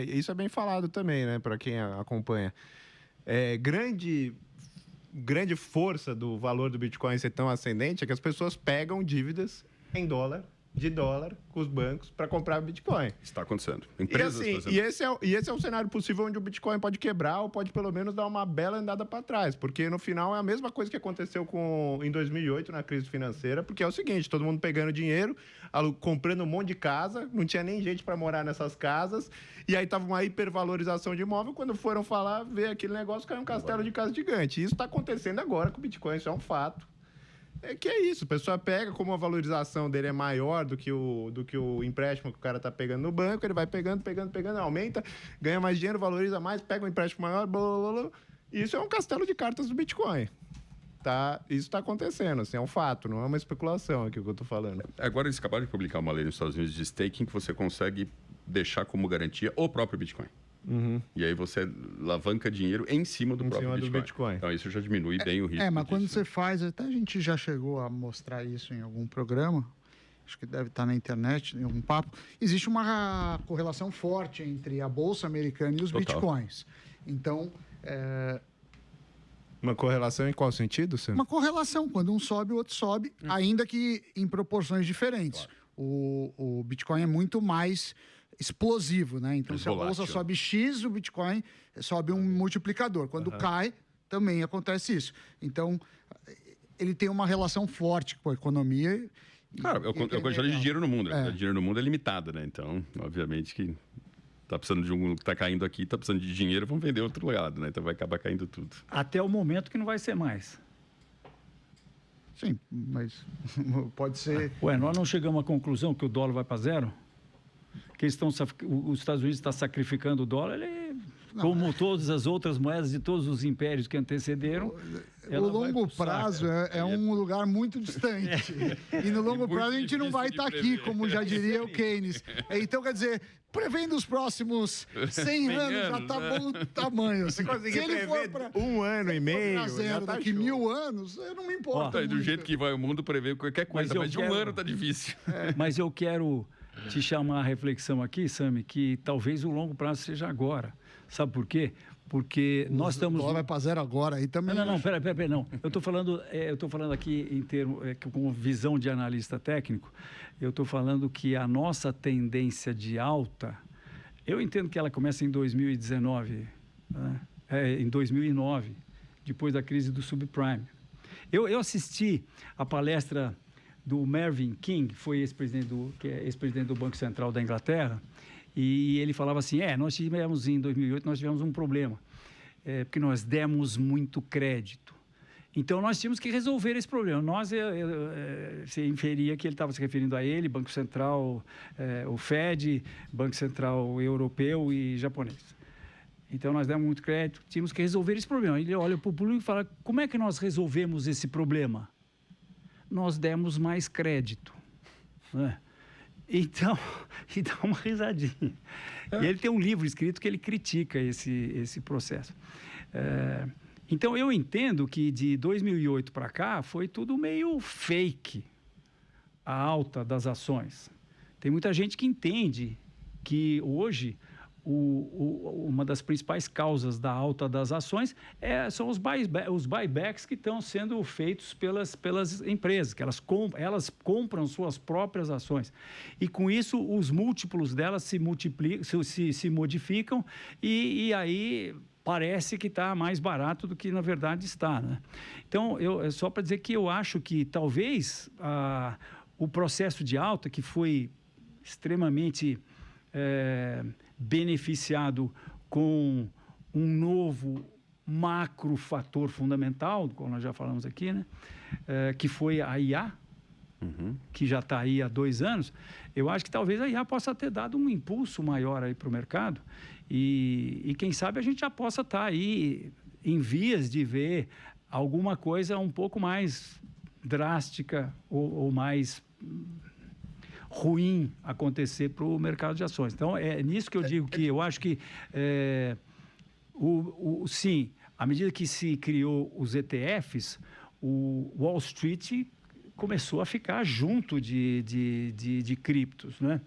isso é bem falado também, né, para quem acompanha. Grande força do valor do Bitcoin ser tão ascendente é que as pessoas pegam dívidas em de dólar com os bancos para comprar Bitcoin. Está acontecendo. Empresas, e, assim, esse é o cenário possível onde o Bitcoin pode quebrar ou pode pelo menos dar uma bela andada para trás, porque no final é a mesma coisa que aconteceu em 2008 na crise financeira, porque é o seguinte, todo mundo pegando dinheiro, comprando um monte de casa, não tinha nem gente para morar nessas casas, e aí tava uma hipervalorização de imóvel, quando foram falar, ver aquele negócio, caiu um castelo de casa gigante. Isso está acontecendo agora com o Bitcoin, isso é um fato. Que é isso, a pessoa pega, como a valorização dele é maior do que o empréstimo que o cara tá pegando no banco, ele vai pegando, aumenta, ganha mais dinheiro, valoriza mais, pega um empréstimo maior, blá, blá, blá. Isso é um castelo de cartas do Bitcoin. Tá? Isso está acontecendo, assim, é um fato, não é uma especulação aqui o que eu estou falando. Agora eles acabaram de publicar uma lei nos Estados Unidos de staking que você consegue deixar como garantia o próprio Bitcoin. Uhum. E aí você alavanca dinheiro em cima do próprio Bitcoin. Então isso já diminui bem o risco. Mas quando você faz, até a gente já chegou a mostrar isso em algum programa, acho que deve estar na internet, em algum papo, existe uma correlação forte entre a Bolsa Americana e os Bitcoins. Então... Uma correlação em qual sentido, Sam? Uma correlação, quando um sobe, o outro sobe, ainda que em proporções diferentes. Claro. O Bitcoin é muito mais explosivo, né? Então, se a bolsa sobe X, o Bitcoin sobe um multiplicador. Quando cai, também acontece isso. Então, ele tem uma relação forte com a economia. Claro, é a quantidade de dinheiro no mundo. A quantidade de dinheiro no mundo é limitada, né? Então, obviamente que tá precisando de um que tá caindo aqui, tá precisando de dinheiro, vamos vender outro lado, né? Então vai acabar caindo tudo. Até o momento que não vai ser mais. Sim, mas pode ser... Ué, nós não chegamos à conclusão que o dólar vai para zero? Que os Estados Unidos estão sacrificando o dólar, como todas as outras moedas de todos os impérios que antecederam. O longo prazo é um lugar muito distante. E no longo prazo a gente não vai estar aqui, como já diria o Keynes. Então, quer dizer, prevendo os próximos 100 anos, já está bom o tamanho. Se ele for para um ano e meio, zero, daqui 1000 anos, eu não me importo. Do jeito que vai o mundo, prever qualquer coisa, mas de um ano está difícil. Mas eu quero te chamar a reflexão aqui, Sami, que talvez o longo prazo seja agora. Sabe por quê? Porque nós estamos... O dólar vai para zero agora aí também. Não, peraí, não. Eu estou falando aqui em termos, com visão de analista técnico, eu estou falando que a nossa tendência de alta, eu entendo que ela começa em 2019, né? Em 2009, depois da crise do subprime. Eu assisti a palestra do Mervyn King, que é ex-presidente do Banco Central da Inglaterra, e ele falava assim, nós tivemos em 2008, nós tivemos um problema, porque nós demos muito crédito. Então, nós tínhamos que resolver esse problema. Você inferia que ele estava se referindo a ele, Banco Central, o Fed, Banco Central Europeu e japonês. Então, nós demos muito crédito, tínhamos que resolver esse problema. Ele olha para o público e fala, como é que nós resolvemos esse problema? Nós demos mais crédito, né? Então, e dá uma risadinha. E ele tem um livro escrito que ele critica esse processo. Então, eu entendo que de 2008 para cá foi tudo meio fake, a alta das ações. Tem muita gente que entende que hoje uma das principais causas da alta das ações são os buybacks que estão sendo feitos pelas empresas, que elas compram suas próprias ações. E com isso, os múltiplos delas se modificam e aí parece que está mais barato do que, na verdade, está, né? Então, só para dizer que eu acho que talvez o processo de alta, que foi extremamente beneficiado com um novo macro fator fundamental, como nós já falamos aqui, né? Que foi a IA, que já está aí há 2 anos. Eu acho que talvez a IA possa ter dado um impulso maior aí para o mercado e quem sabe a gente já possa estar aí em vias de ver alguma coisa um pouco mais drástica ou mais ruim acontecer para o mercado de ações. Então, é nisso que eu digo que eu acho que, sim, à medida que se criou os ETFs, o Wall Street começou a ficar junto de criptos, né?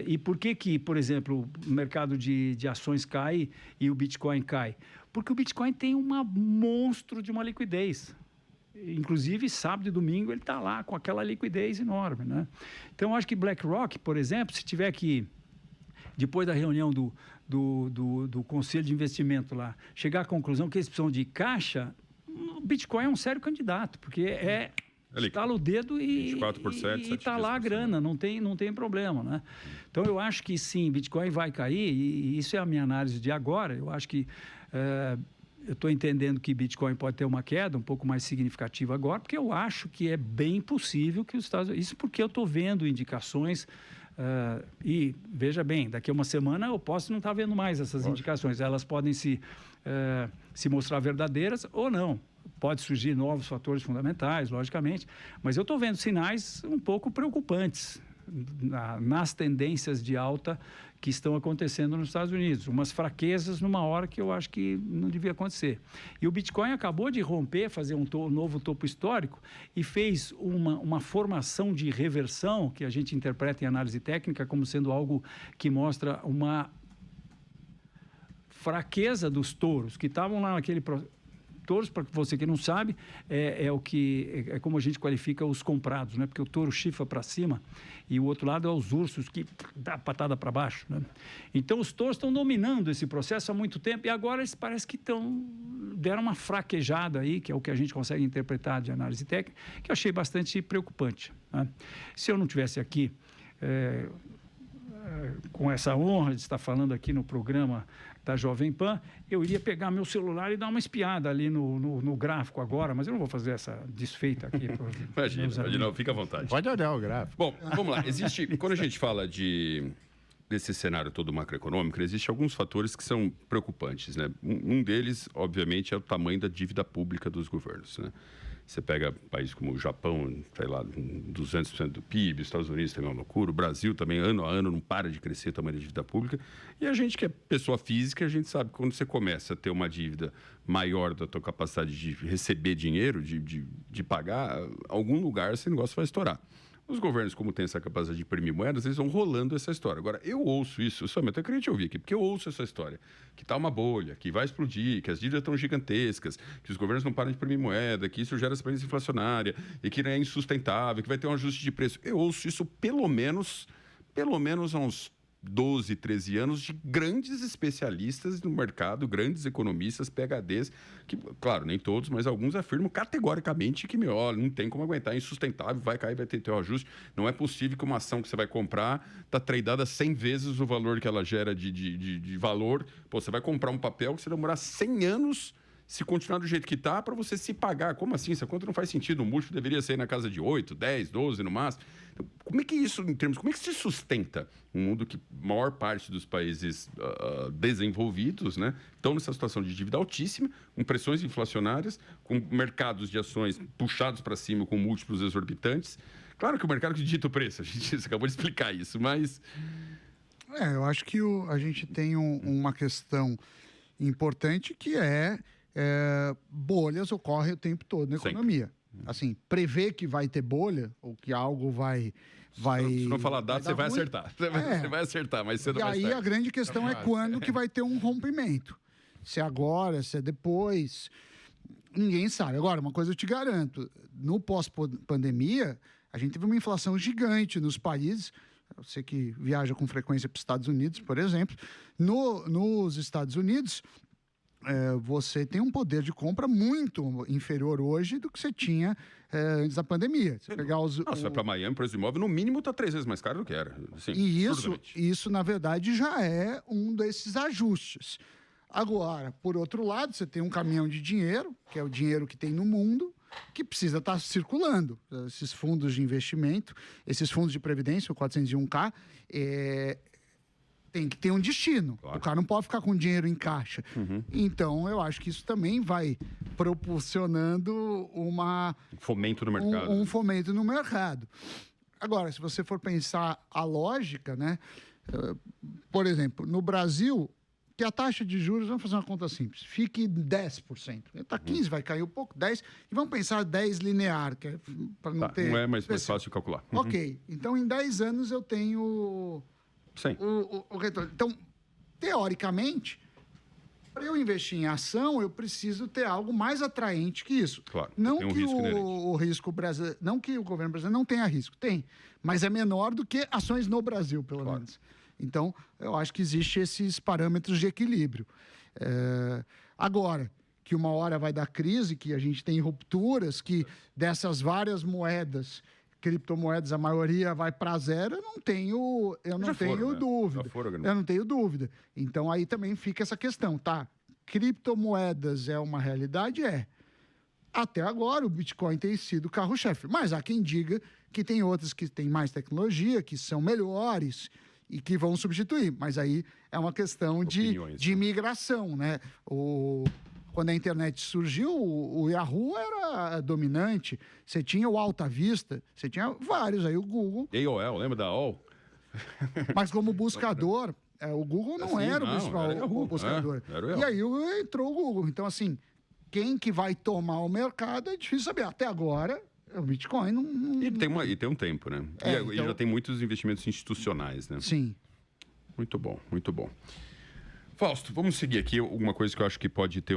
E por que, por exemplo, o mercado de ações cai e o Bitcoin cai? Porque o Bitcoin tem um monstro de uma liquidez. Inclusive, sábado e domingo, ele está lá com aquela liquidez enorme, né? Então, eu acho que BlackRock, por exemplo, se tiver que, depois da reunião do Conselho de Investimento lá, chegar à conclusão que eles precisam de caixa, o Bitcoin é um sério candidato, porque estala o dedo e está lá a grana, não tem problema, né? Então, eu acho que sim, Bitcoin vai cair, e isso é a minha análise de agora. Eu acho que eu estou entendendo que Bitcoin pode ter uma queda um pouco mais significativa agora, porque eu acho que é bem possível que os Estados Unidos... Isso porque eu estou vendo indicações e, veja bem, daqui a uma semana eu posso não estar vendo mais essas indicações. Elas podem se mostrar verdadeiras ou não. Pode surgir novos fatores fundamentais, logicamente, mas eu estou vendo sinais um pouco preocupantes nas tendências de alta que estão acontecendo nos Estados Unidos. Umas fraquezas numa hora que eu acho que não devia acontecer. E o Bitcoin acabou de romper, fazer um novo topo histórico e fez uma formação de reversão, que a gente interpreta em análise técnica como sendo algo que mostra uma fraqueza dos touros, que estavam lá naquele processo. Touros, para você que não sabe, é como a gente qualifica os comprados, né? Porque o touro chifra para cima e o outro lado é os ursos que dá a patada para baixo, né? Então, os touros estão dominando esse processo há muito tempo e agora eles parece que deram uma fraquejada aí, que é o que a gente consegue interpretar de análise técnica, que eu achei bastante preocupante, né? Se eu não tivesse aqui com essa honra de estar falando aqui no programa da Jovem Pan, eu iria pegar meu celular e dar uma espiada ali no gráfico agora, mas eu não vou fazer essa desfeita aqui. Imagina, fica à vontade. Pode olhar o gráfico. Bom, vamos lá. Quando a gente fala desse cenário todo macroeconômico, existem alguns fatores que são preocupantes, né? Um deles, obviamente, é o tamanho da dívida pública dos governos, né? Você pega países como o Japão, sei lá, 200% do PIB, os Estados Unidos também é uma loucura, o Brasil também, ano a ano, não para de crescer o tamanho da dívida pública. E a gente que é pessoa física, a gente sabe que quando você começa a ter uma dívida maior da tua capacidade de receber dinheiro, de pagar, algum lugar esse negócio vai estourar. Os governos, como têm essa capacidade de imprimir moedas, eles vão rolando essa história. Agora, eu ouço isso, eu somente queria te ouvir aqui, porque eu ouço essa história, que está uma bolha, que vai explodir, que as dívidas estão gigantescas, que os governos não param de imprimir moeda, que isso gera essa pressão inflacionária e que é insustentável, que vai ter um ajuste de preço. Eu ouço isso pelo menos há uns 12, 13 anos de grandes especialistas no mercado, grandes economistas, PhDs, que, claro, nem todos, mas alguns afirmam categoricamente que, olha, não tem como aguentar, é insustentável, vai cair, vai ter um ajuste. Não é possível que uma ação que você vai comprar está tradeada 100 vezes o valor que ela gera de valor. Pô, você vai comprar um papel que você vai demorar 100 anos se continuar do jeito que está, para você se pagar. Como assim? Essa conta não faz sentido. O múltiplo deveria ser na casa de 8, 10, 12 no máximo. Então, como é que isso, como é que se sustenta um mundo que a maior parte dos países desenvolvidos, né, estão nessa situação de dívida altíssima, com pressões inflacionárias, com mercados de ações puxados para cima, com múltiplos exorbitantes? Claro que o mercado digita o preço, você acabou de explicar isso, mas... Eu acho que a gente tem uma questão importante que bolhas ocorrem o tempo todo na economia. Assim, prever que vai ter bolha ou que algo vai... Se não falar data, você vai acertar. Você vai acertar, mas cedo ou mais tarde. E aí a grande questão é quando que vai ter um rompimento. Se é agora, se é depois... Ninguém sabe. Agora, uma coisa eu te garanto, no pós-pandemia, a gente teve uma inflação gigante nos países. Você que viaja com frequência para os Estados Unidos, por exemplo. Nos Estados Unidos, você tem um poder de compra muito inferior hoje do que você tinha antes da pandemia. Você pegar você vai para Miami, o preço de imóvel, no mínimo, está 3 vezes mais caro do que era. Assim, e isso, na verdade, já é um desses ajustes. Agora, por outro lado, você tem um caminhão de dinheiro, que é o dinheiro que tem no mundo, que precisa estar circulando. Esses fundos de investimento, esses fundos de previdência, o 401k, tem que ter um destino. Claro. O cara não pode ficar com dinheiro em caixa. Então, eu acho que isso também vai proporcionando um fomento no mercado. Um fomento no mercado. Agora, se você for pensar a lógica, né? Por exemplo, no Brasil... que a taxa de juros, vamos fazer uma conta simples, fique 10%. Está 15%, vai cair um pouco, 10%, e vamos pensar 10% linear, que é para não ter... Não é mais fácil de calcular. Ok, então em 10 anos eu tenho o retorno. Então, teoricamente, para eu investir em ação, eu preciso ter algo mais atraente que isso. Claro, não tem um que risco o risco brasileiro, não que o governo brasileiro não tenha risco, tem, mas é menor do que ações no Brasil, pelo menos. Então, eu acho que existem esses parâmetros de equilíbrio. Agora, que uma hora vai dar crise, que a gente tem rupturas, que dessas várias moedas, criptomoedas, a maioria vai para zero, eu não tenho dúvida. Eu não tenho dúvida. Então, aí também fica essa questão, tá? Criptomoedas é uma realidade? Até agora, o Bitcoin tem sido o carro-chefe. Mas há quem diga que tem outras que têm mais tecnologia, que são melhores... e que vão substituir, mas aí é uma questão de migração, né? Quando a internet surgiu, o Yahoo era dominante, você tinha o Alta Vista, você tinha vários, aí o Google... AOL, lembra da AOL? Mas como buscador, o Google não era o principal buscador. E aí entrou o Google. Então, assim, quem que vai tomar o mercado é difícil saber. Até agora... o Bitcoin não... E tem um tempo, né? E já tem muitos investimentos institucionais, né? Sim. Muito bom, muito bom. Fausto, vamos seguir aqui uma coisa que eu acho que pode ter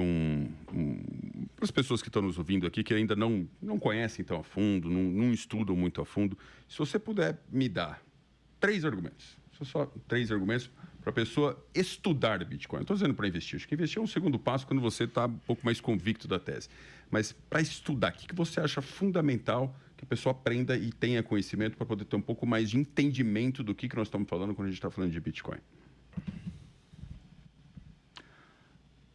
para as pessoas que estão nos ouvindo aqui, que ainda não conhecem tão a fundo, não estudam muito a fundo, se você puder me dar 3 argumentos, só 3 argumentos para a pessoa estudar Bitcoin. Não estou dizendo para investir, acho que investir é um segundo passo quando você está um pouco mais convicto da tese. Mas para estudar, o que você acha fundamental que a pessoa aprenda e tenha conhecimento para poder ter um pouco mais de entendimento do que nós estamos falando quando a gente está falando de Bitcoin?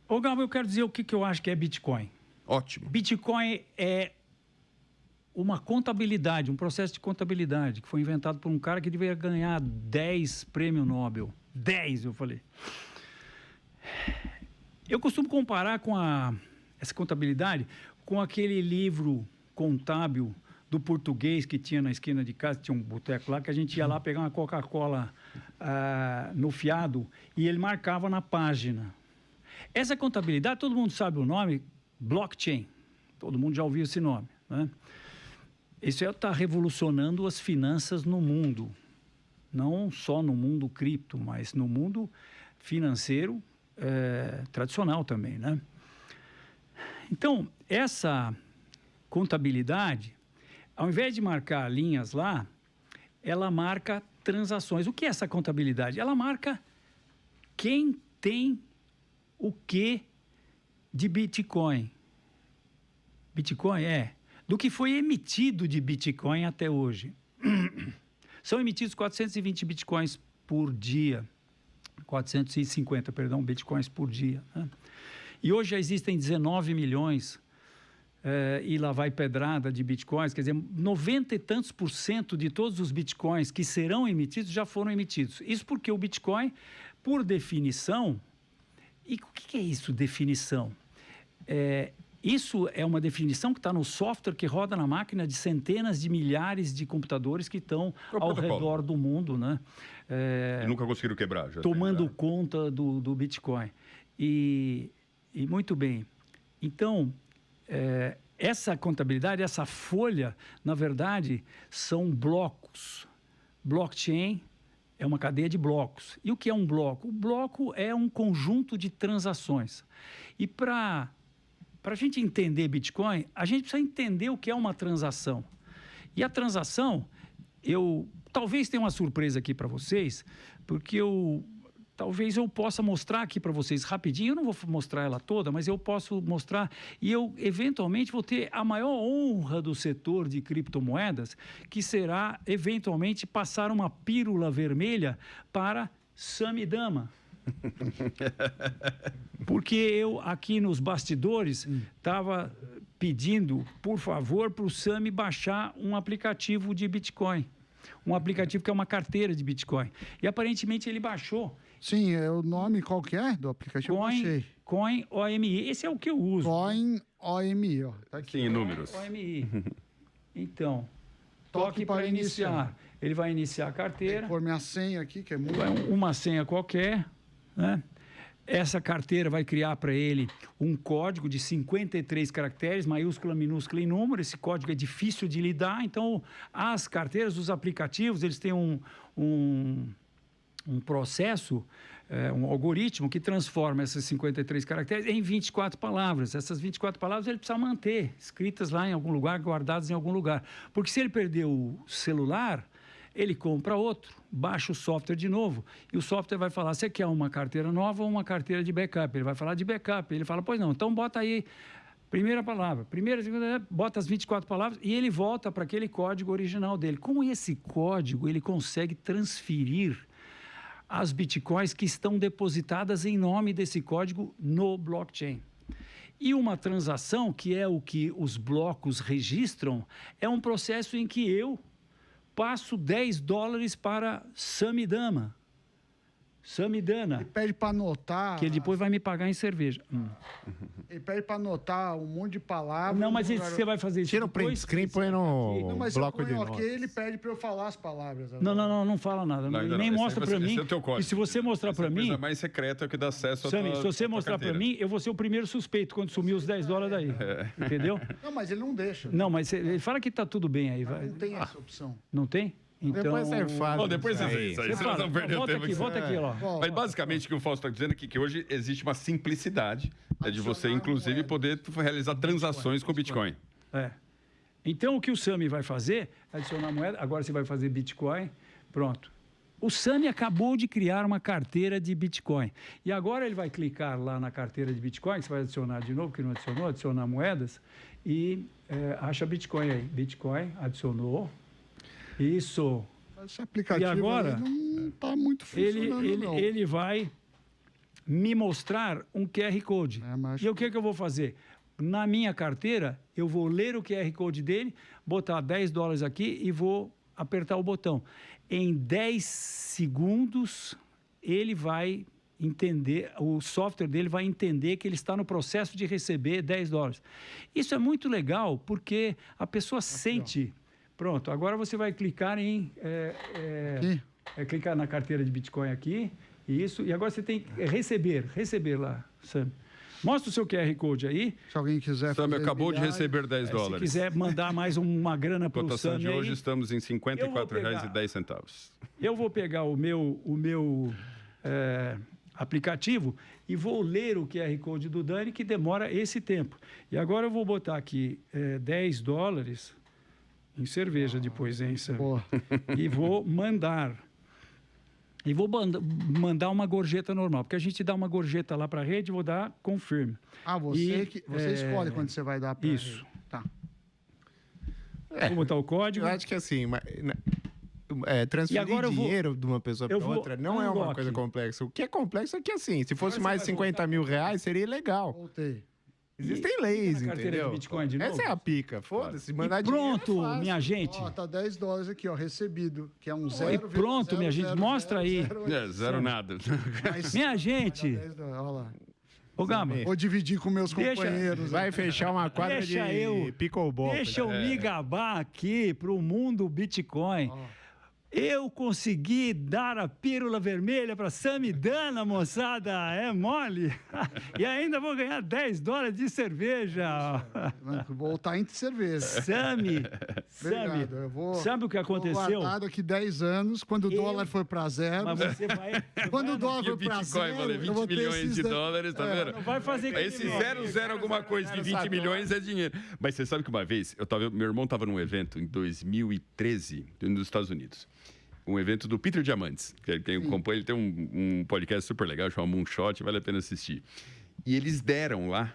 Ô, Gabo, eu quero dizer o que eu acho que é Bitcoin. Ótimo. Bitcoin é uma contabilidade, um processo de contabilidade que foi inventado por um cara que deveria ganhar 10 prêmios Nobel. 10, eu falei. Eu costumo comparar essa contabilidade com aquele livro contábil do português que tinha na esquina de casa, tinha um boteco lá, que a gente ia lá pegar uma Coca-Cola no fiado e ele marcava na página. Essa contabilidade, todo mundo sabe o nome, blockchain. Todo mundo já ouviu esse nome, né? Isso está revolucionando as finanças no mundo. Não só no mundo cripto, mas no mundo financeiro tradicional também, né? Então, essa contabilidade, ao invés de marcar linhas lá, ela marca transações. O que é essa contabilidade? Ela marca quem tem o que de Bitcoin. Bitcoin do que foi emitido de Bitcoin até hoje. São emitidos 420 Bitcoins por dia. 450, Bitcoins por dia, né? E hoje já existem 19 milhões e lá vai pedrada de Bitcoins, quer dizer, 90 e tantos % de todos os Bitcoins que serão emitidos já foram emitidos. Isso porque o Bitcoin, por definição, e o que é isso, definição? Isso é uma definição que está no software que roda na máquina de centenas de milhares de computadores que estão ao redor do mundo, né? E nunca conseguiram quebrar. Tomando conta do Bitcoin. E muito bem. Então, essa contabilidade, essa folha, na verdade, são blocos. Blockchain é uma cadeia de blocos. E o que é um bloco? O bloco é um conjunto de transações. E para a gente entender Bitcoin, a gente precisa entender o que é uma transação. E a transação, talvez tenha uma surpresa aqui para vocês, porque talvez eu possa mostrar aqui para vocês rapidinho. Eu não vou mostrar ela toda, mas eu posso mostrar. E eu, eventualmente, vou ter a maior honra do setor de criptomoedas, que será, eventualmente, passar uma pílula vermelha para Samidama. Porque eu, aqui nos bastidores, estava pedindo, por favor, para o Sami baixar um aplicativo de Bitcoin. Um aplicativo que é uma carteira de Bitcoin. E, aparentemente, ele baixou. Sim, o nome qual que é do aplicativo? Coin OMI. Esse é o que eu uso. Coin OMI, ó. Tá aqui. Sim, números. OMI. Então, toque para iniciar. Ele vai iniciar a carteira. Vou pôr minha senha aqui, que é muito... Uma senha qualquer, né? Essa carteira vai criar para ele um código de 53 caracteres, maiúscula, minúscula e número. Esse código é difícil de lidar. Então, as carteiras, os aplicativos, eles têm um processo, um algoritmo que transforma esses 53 caracteres em 24 palavras. Essas 24 palavras ele precisa manter escritas lá em algum lugar, guardadas em algum lugar. Porque se ele perder o celular, ele compra outro, baixa o software de novo. E o software vai falar, você quer uma carteira nova ou uma carteira de backup? Ele vai falar de backup. Ele fala, pois não, então bota aí primeira palavra, primeira, segunda, bota as 24 palavras e ele volta para aquele código original dele. Com esse código, ele consegue transferir as bitcoins que estão depositadas em nome desse código no blockchain. E uma transação, que é o que os blocos registram, é um processo em que eu passo $10 para Samidama. Samidana. Ele pede para anotar... Que ele depois vai me pagar em cerveja. Ele pede para anotar um monte de palavras... Não, mas você vai fazer isso. Tira o print screen e põe no bloco de notas. Ele pede para eu falar as palavras. Não fala nada. Nem mostra para mim. Esse é o teu código. E se você mostrar para mim... A mais secreta é o que dá acesso a Sammy, se você mostrar para mim, eu vou ser o primeiro suspeito quando sumir os $10 daí. Entendeu? Não, mas ele não deixa. Não, mas ele fala que está tudo bem aí. Não tem essa opção. Não tem? Então... Depois você faz. Bom, depois você faz isso aí. Você não perdeu tempo. Volta aqui, ó. Mas basicamente o que o Fausto está dizendo é que hoje existe uma simplicidade de você, inclusive, poder realizar transações com Bitcoin. Então, o que o Sami vai fazer é adicionar moeda. Agora você vai fazer Bitcoin. Pronto. O Sami acabou de criar uma carteira de Bitcoin. E agora ele vai clicar lá na carteira de Bitcoin, que você vai adicionar de novo, que não adicionou, adicionar moedas, e acha Bitcoin aí. Bitcoin, adicionou. Isso. Esse aplicativo e agora, não está muito funcionando, não. Ele vai me mostrar um QR Code. E o que eu vou fazer? Na minha carteira, eu vou ler o QR Code dele, botar $10 aqui e vou apertar o botão. Em 10 segundos, ele vai entender, o software dele vai entender que ele está no processo de receber $10. Isso é muito legal, porque a pessoa sente... Pronto, agora você vai clicar em... clicar na carteira de Bitcoin aqui, isso, e agora você tem que receber lá, Sam. Mostra o seu QR Code aí. Se alguém quiser Sam acabou de receber $10. Se quiser mandar mais uma grana para o Sam. Cotação de hoje, estamos em R$ 54,10. Eu vou pegar o meu aplicativo e vou ler o QR Code do Dani, que demora esse tempo. E agora eu vou botar aqui $10 em cerveja depois, hein, Sam? E vou mandar. E vou mandar uma gorjeta normal, porque a gente dá uma gorjeta lá para a rede e vou dar confirme. Você escolhe quando você vai dar para a rede. Isso. Tá. Vou botar o código. Eu acho que assim, transferir dinheiro de uma pessoa para outra não é uma coisa complexa. O que é complexo é que assim, se fosse mais R$50 mil, seria legal. Voltei. Existem leis, entendeu? De Bitcoin de novo? Essa é a pica. Foda-se, mandar pronto, dinheiro é minha gente. Tá $10 aqui, ó, recebido, que é um 0. E pronto, 0, minha gente, mostra aí. Zero nada. Minha gente. Olha lá. Ô, Gama. Vou dividir com meus companheiros. Vai fechar uma quadra de pickleball. Deixa eu me gabar aqui pro mundo Bitcoin. Eu consegui dar a pílula vermelha para Samidana, moçada. É mole. E ainda vou ganhar $10 de cerveja. Vou voltar em cerveja. Sami, sabe o que aconteceu? Vou daqui 10 anos, quando o dólar for para zero. Mas você vai... Quando o dólar for para zero... Vale 20 milhões de dólares, tá vendo? Não vai fazer... Esse 00 alguma coisa de 20 milhões é dinheiro. Mas você sabe que uma vez, meu irmão estava num evento em 2013, nos Estados Unidos. Um evento do Peter Diamandis, que quem acompanha, ele tem um podcast super legal, chama Moonshot, vale a pena assistir. E eles deram lá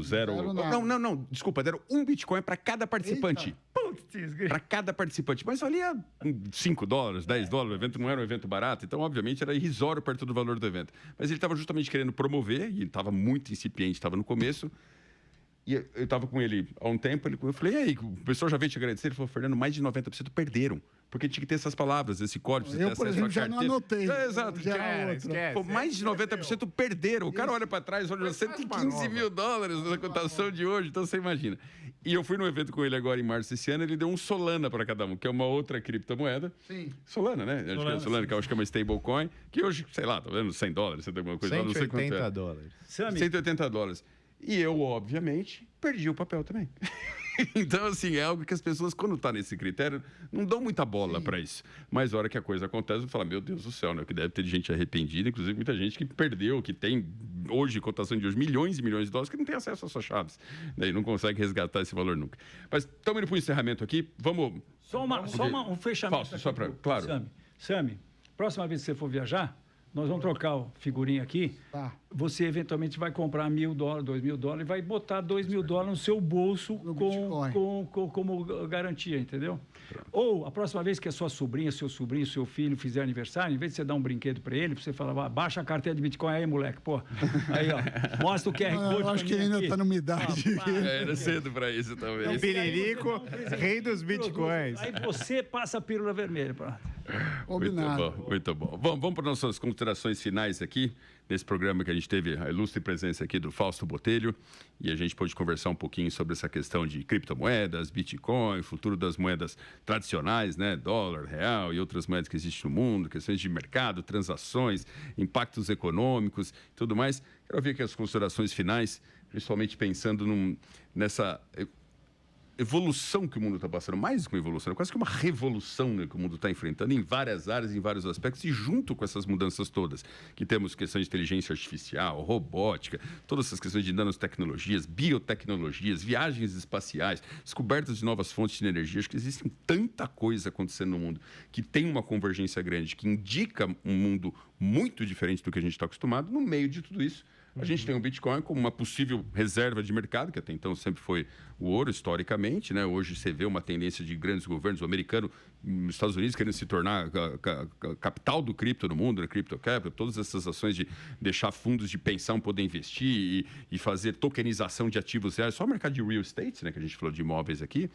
zero... Não, desculpa, deram um Bitcoin para cada participante. Para cada participante. Mas valia $5, $10, o evento não era um evento barato, então, obviamente, era irrisório perto do valor do evento. Mas ele estava justamente querendo promover, e estava muito incipiente, estava no começo. E eu estava com ele há um tempo, eu falei, e aí, o pessoal já veio te agradecer? Ele falou, Fernando, mais de 90% perderam. Porque tinha que ter essas palavras, esse código, eu, por exemplo, já não anotei. Exato. Esquece. Mais de 90% perderam. O cara olha para trás, olha, $115 mil na cotação de hoje, então você imagina. E eu fui num evento com ele agora em março desse ano, ele deu um Solana para cada um, que é uma outra criptomoeda. Sim. Solana, né? Acho que é Solana, que eu acho que é uma stablecoin, que hoje, sei lá, tá vendo, $100, você tem alguma coisa, não sei quanto é. $180. E eu, obviamente, perdi o papel também. Então, assim, é algo que as pessoas, quando tá nesse critério, não dão muita bola para isso. Mas a hora que a coisa acontece, eu falo, meu Deus do céu, né? Que deve ter gente arrependida, inclusive muita gente que perdeu, que tem hoje, cotação de hoje, milhões e milhões de dólares, que não tem acesso às suas chaves. Daí não consegue resgatar esse valor nunca. Mas estamos indo para o encerramento aqui. Vamos... Só um fechamento. Fausto, só para... Claro. Sami, próxima vez que você for viajar, nós vamos trocar o figurinha aqui. Tá. Você eventualmente vai comprar $1.000, $2.000 e vai botar $2.000 no seu bolso como garantia, entendeu? Pronto. Ou a próxima vez que a sua sobrinha, seu sobrinho, seu filho fizer aniversário, em vez de você dar um brinquedo para ele, você fala, baixa a carteira de Bitcoin aí, moleque, pô. Aí, ó, mostra o QR Code. Eu acho que ele ainda está numa idade. Era cedo para isso também. Piririco, rei dos Bitcoins. Aí você passa a pílula vermelha, pronto. Muito bom. Vamos para nossas considerações finais aqui, nesse programa que a gente teve a ilustre presença aqui do Fausto Botelho, e a gente pôde conversar um pouquinho sobre essa questão de criptomoedas, Bitcoin, futuro das moedas tradicionais, né, dólar, real e outras moedas que existem no mundo, questões de mercado, transações, impactos econômicos, tudo mais. Quero ouvir aqui as considerações finais, principalmente pensando nessa evolução que o mundo está passando, mais que uma evolução, é quase que uma revolução, né, que o mundo está enfrentando em várias áreas, em vários aspectos, e junto com essas mudanças todas, que temos questões de inteligência artificial, robótica, todas essas questões de nanotecnologias, biotecnologias, viagens espaciais, descobertas de novas fontes de energia, acho que existe tanta coisa acontecendo no mundo, que tem uma convergência grande, que indica um mundo muito diferente do que a gente está acostumado. No meio de tudo isso, a gente tem o Bitcoin como uma possível reserva de mercado, que até então sempre foi o ouro, historicamente, né? Hoje você vê uma tendência de grandes governos, o americano, nos Estados Unidos, querendo se tornar a capital do cripto no mundo, né? Crypto Capital, todas essas ações de deixar fundos de pensão poder investir e fazer tokenização de ativos reais. Só o mercado de real estate, né? Que a gente falou de imóveis aqui,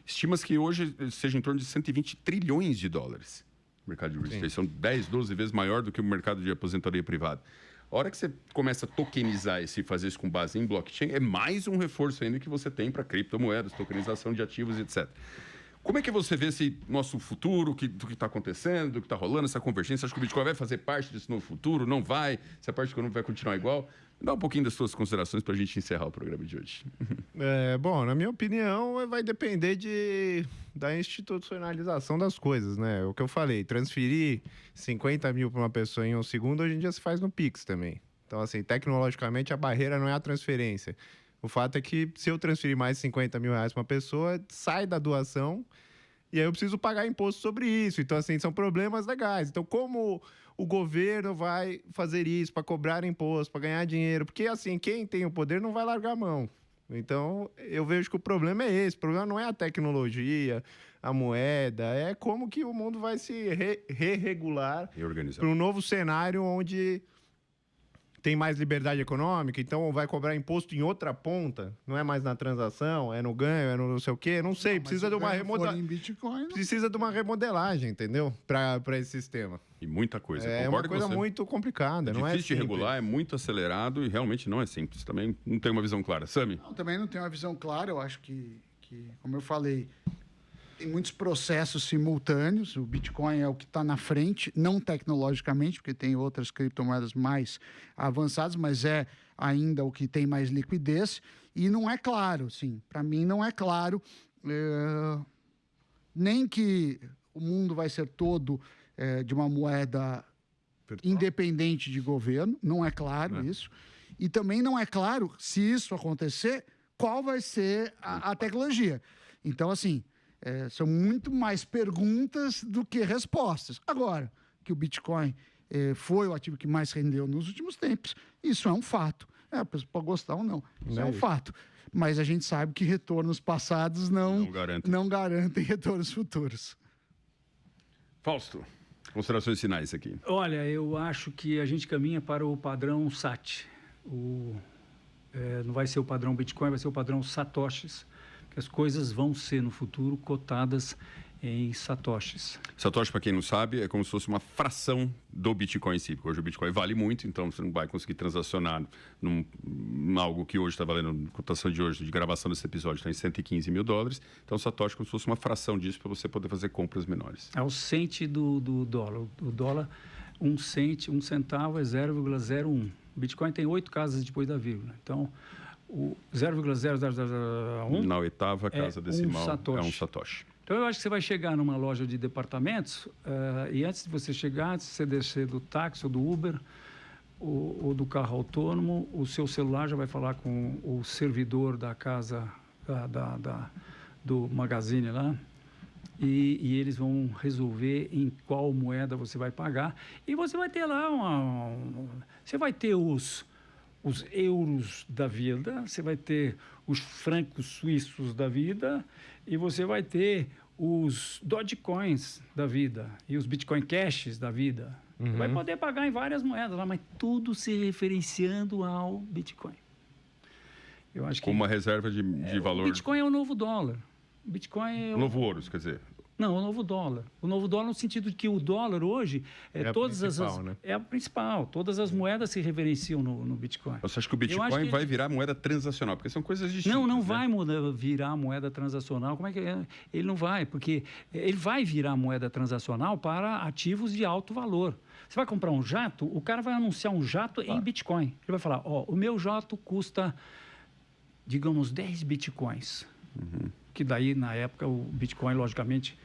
estima-se que hoje seja em torno de $120 trilhões. O mercado de real estate são 10, 12 vezes maior do que o mercado de aposentadoria privada. A hora que você começa a tokenizar isso e fazer isso com base em blockchain, é mais um reforço ainda que você tem para criptomoedas, tokenização de ativos, etc. Como é que você vê esse nosso futuro, do que está acontecendo, do que está rolando, essa convergência? Acha que o Bitcoin vai fazer parte desse novo futuro? Não vai? Se a parte econômica vai continuar igual? Dá um pouquinho das suas considerações para a gente encerrar o programa de hoje. Bom, na minha opinião, vai depender da institucionalização das coisas, né? O que eu falei, transferir 50 mil para uma pessoa em um segundo, hoje em dia se faz no Pix também. Então, assim, tecnologicamente, a barreira não é a transferência. O fato é que, se eu transferir mais de 50 mil reais para uma pessoa, sai da doação e aí eu preciso pagar imposto sobre isso. Então, assim, são problemas legais. Então, como o governo vai fazer isso para cobrar imposto, para ganhar dinheiro? Porque, assim, quem tem o poder não vai largar a mão. Então, eu vejo que o problema é esse. O problema não é a tecnologia, a moeda, é como que o mundo vai se re-regular para um novo cenário onde tem mais liberdade econômica, então vai cobrar imposto em outra ponta, não é mais na transação, é no ganho, é no não sei o quê, não sei, precisa de uma precisa de uma remodelagem, entendeu? Para esse sistema. E muita coisa. É uma coisa muito complicada, não é difícil de regular, é muito acelerado e realmente não é simples. Também não tem uma visão clara. Sami? Também não tem uma visão clara, eu acho que, como eu falei, tem muitos processos simultâneos. O Bitcoin é o que está na frente, não tecnologicamente, porque tem outras criptomoedas mais avançadas, mas é ainda o que tem mais liquidez. E não é claro, sim. Para mim, não é claro nem que o mundo vai ser todo de uma moeda independente de governo. Não é claro isso. E também não é claro, se isso acontecer, qual vai ser a tecnologia. Então, assim... são muito mais perguntas do que respostas. Agora, que o Bitcoin foi o ativo que mais rendeu nos últimos tempos, isso é um fato. A pessoa pode gostar ou não, isso é um fato. Mas a gente sabe que retornos passados não garantem retornos futuros. Fausto, considerações finais aqui. Olha, eu acho que a gente caminha para o padrão SAT. Não vai ser o padrão Bitcoin, vai ser o padrão Satoshis. As coisas vão ser, no futuro, cotadas em satoshis. Satoshi, para quem não sabe, é como se fosse uma fração do Bitcoin em si. Porque hoje o Bitcoin vale muito, então você não vai conseguir transacionar num algo que hoje está valendo, cotação de hoje, de gravação desse episódio, está em $115 mil. Então, Satoshi é como se fosse uma fração disso para você poder fazer compras menores. É o cento do dólar. O dólar, um centavo é 0,01. O Bitcoin tem 8 casas depois da vírgula. Então... o 0,0001 na oitava casa decimal é um satoshi. Então, eu acho que você vai chegar numa loja de departamentos e antes de você chegar, antes de você descer do táxi ou do Uber ou do carro autônomo, o seu celular já vai falar com o servidor da casa, do magazine lá, e eles vão resolver em qual moeda você vai pagar. E você vai ter lá você vai ter os euros da vida, você vai ter os francos suíços da vida e você vai ter os Dogecoins da vida e os Bitcoin Cashes da vida. Você vai poder pagar em várias moedas lá, mas tudo se referenciando ao Bitcoin. Eu acho que como uma reserva de valor. O Bitcoin é o novo dólar. O Bitcoin é o novo ouro, quer dizer. Não, o novo dólar. O novo dólar no sentido de que o dólar hoje é a principal. Todas as moedas se referenciam no Bitcoin. Você acha que o Bitcoin vai virar moeda transacional? Porque são coisas distintas. Não vai virar moeda transacional. Como é que é? Ele não vai, porque ele vai virar moeda transacional para ativos de alto valor. Você vai comprar um jato, o cara vai anunciar um jato em Bitcoin. Ele vai falar, o meu jato custa, digamos, 10 Bitcoins. Que daí, na época, o Bitcoin, logicamente...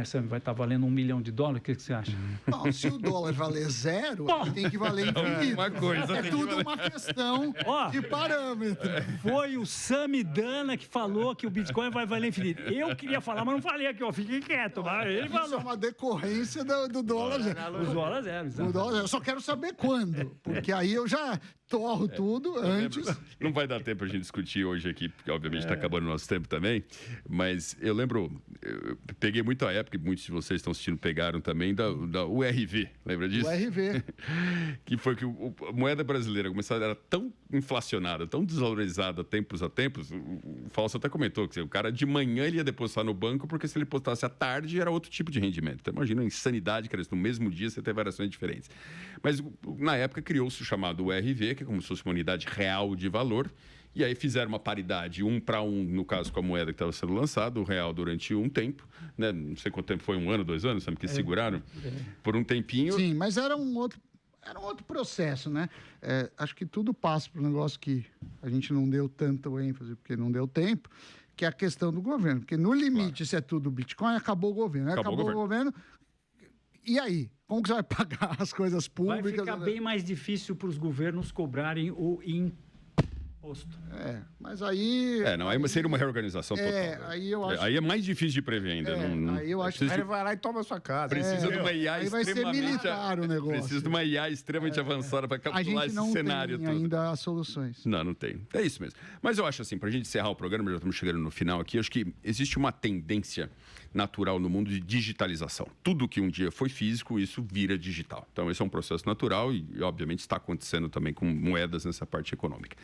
Sam, vai estar valendo $1 milhão. O que você acha? Não, se o dólar valer 0, tem que valer infinito. Uma coisa, é tudo uma questão de parâmetro. Foi o Samidana que falou que o Bitcoin vai valer infinito. Eu queria falar, mas não falei aqui, fiquei quieto. Mas ele falou. Isso é uma decorrência do dólar zero. O dólar zero, exato. O dólar zero. Eu só quero saber quando, porque aí eu já torro tudo antes. Não vai dar tempo a gente discutir hoje aqui, porque obviamente está acabando o nosso tempo também, mas eu lembro, eu peguei muito a época, e muitos de vocês estão assistindo pegaram também, da URV, lembra disso? URV. Que foi que a moeda brasileira era tão inflacionada, tão desvalorizada tempos a tempos, o Fausto até comentou que o cara de manhã ele ia depositar no banco, porque se ele depositasse à tarde era outro tipo de rendimento. Então imagina a insanidade, cara, no mesmo dia você tem variações diferentes. Mas na época criou-se o chamado URV, que é como se fosse uma unidade real de valor, e aí fizeram uma paridade 1 para 1, no caso com a moeda que estava sendo lançada, o real durante um tempo, né? Não sei quanto tempo foi, 1 ano, 2 anos, sabe, que seguraram por um tempinho. Sim, mas era um outro processo, né? Acho que tudo passa por um negócio que a gente não deu tanto ênfase, porque não deu tempo, que é a questão do governo. Porque no limite, se é tudo Bitcoin, acabou o governo. Acabou o governo. E aí? Como que você vai pagar as coisas públicas? Vai ficar bem mais difícil para os governos cobrarem o imposto. Mas aí... aí seria uma reorganização total. Aí eu acho... Aí é mais difícil de prever ainda. Aí eu acho que ele vai lá e toma a sua casa. Precisa de uma IA aí vai ser militar o negócio. Precisa de uma IA extremamente avançada para calcular esse cenário. A gente não tem ainda as soluções. Não tem. É isso mesmo. Mas eu acho assim, para a gente encerrar o programa, já estamos chegando no final aqui, acho que existe uma tendência natural no mundo de digitalização. Tudo que um dia foi físico, isso vira digital. Então, esse é um processo natural e obviamente, está acontecendo também com moedas nessa parte econômica.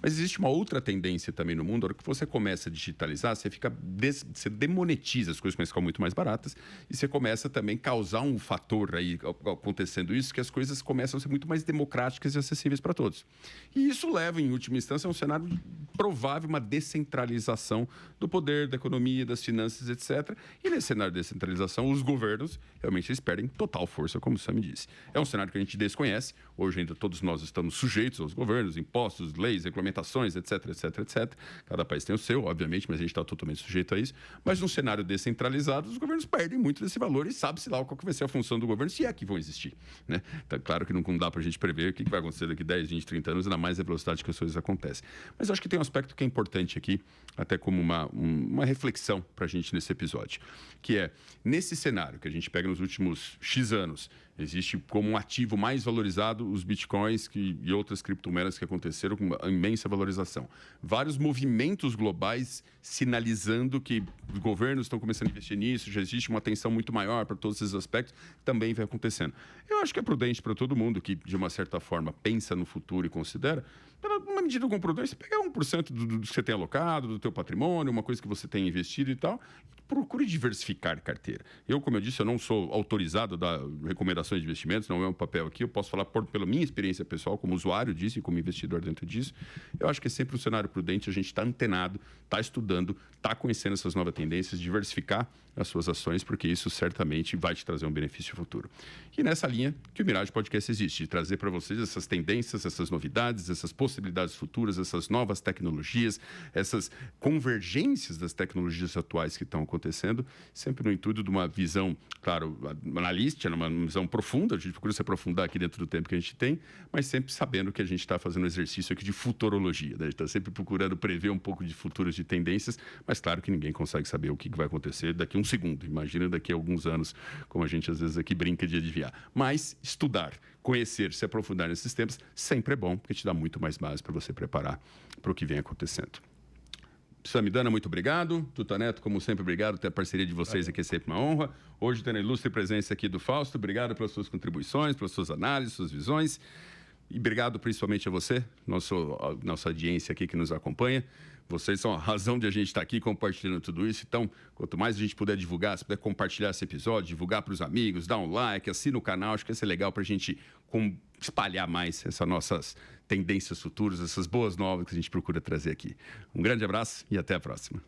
Mas existe uma outra tendência também no mundo, a hora que você começa a digitalizar, você demonetiza, as coisas começam a ficar muito mais baratas e você começa também a causar um fator aí acontecendo isso, que as coisas começam a ser muito mais democráticas e acessíveis para todos. E isso leva, em última instância, a um cenário provável, uma descentralização do poder, da economia, das finanças, etc. E nesse cenário de descentralização, os governos realmente eles perdem total força, como o Sam disse. É um cenário que a gente desconhece, hoje ainda todos nós estamos sujeitos aos governos, impostos, leis, regulamentações, etc, etc, etc. Cada país tem o seu, obviamente, mas a gente está totalmente sujeito a isso. Mas num cenário descentralizado, os governos perdem muito desse valor e sabe-se lá qual que vai ser a função do governo, se é que vão existir. Né? Então, claro que não dá para a gente prever o que vai acontecer daqui 10, 20, 30 anos, ainda mais a velocidade que as coisas acontecem. Mas eu acho que tem um aspecto que é importante aqui, até como uma reflexão para a gente nesse episódio, que é, nesse cenário que a gente pega nos últimos X anos, existe como um ativo mais valorizado os bitcoins e outras criptomoedas que aconteceram com uma imensa valorização. Vários movimentos globais sinalizando que os governos estão começando a investir nisso, já existe uma atenção muito maior para todos esses aspectos, também vem acontecendo. Eu acho que é prudente para todo mundo que, de uma certa forma, pensa no futuro e considera, uma medida com prudência, pegar 1% do que você tem alocado, do teu patrimônio, uma coisa que você tem investido e tal, procure diversificar carteira. Eu, como eu disse, eu não sou autorizado a dar recomendações de investimentos, não é um papel aqui, eu posso falar pela minha experiência pessoal, como usuário disso e como investidor dentro disso. Eu acho que é sempre um cenário prudente, a gente está antenado, está estudando, está conhecendo essas novas tendências, diversificar as suas ações, porque isso certamente vai te trazer um benefício futuro. E nessa linha que o Mirage Podcast existe, de trazer para vocês essas tendências, essas novidades, essas possibilidades futuras, essas novas tecnologias, essas convergências das tecnologias atuais que estão acontecendo, sempre no intuito de uma visão, claro, analítica, uma visão profunda, a gente procura se aprofundar aqui dentro do tempo que a gente tem, mas sempre sabendo que a gente está fazendo um exercício aqui de futurologia, né? A gente está sempre procurando prever um pouco de futuros de tendências, mas claro que ninguém consegue saber o que vai acontecer daqui a um segundo, imagina daqui a alguns anos, como a gente às vezes aqui brinca de adivinhar. Mas estudar, conhecer, se aprofundar nesses temas, sempre é bom, porque te dá muito mais base para você preparar para o que vem acontecendo. Samidana, muito obrigado. Tuta Neto, como sempre, obrigado. Ter a parceria de vocês aqui é sempre uma honra. Hoje tendo a ilustre presença aqui do Fausto. Obrigado pelas suas contribuições, pelas suas análises, suas visões. E obrigado principalmente a você, nossa audiência aqui que nos acompanha. Vocês são a razão de a gente estar aqui compartilhando tudo isso. Então, quanto mais a gente puder divulgar, se puder compartilhar esse episódio, divulgar para os amigos, dar um like, assina o canal, acho que isso é legal para a gente espalhar mais essas nossas tendências futuras, essas boas novas que a gente procura trazer aqui. Um grande abraço e até a próxima.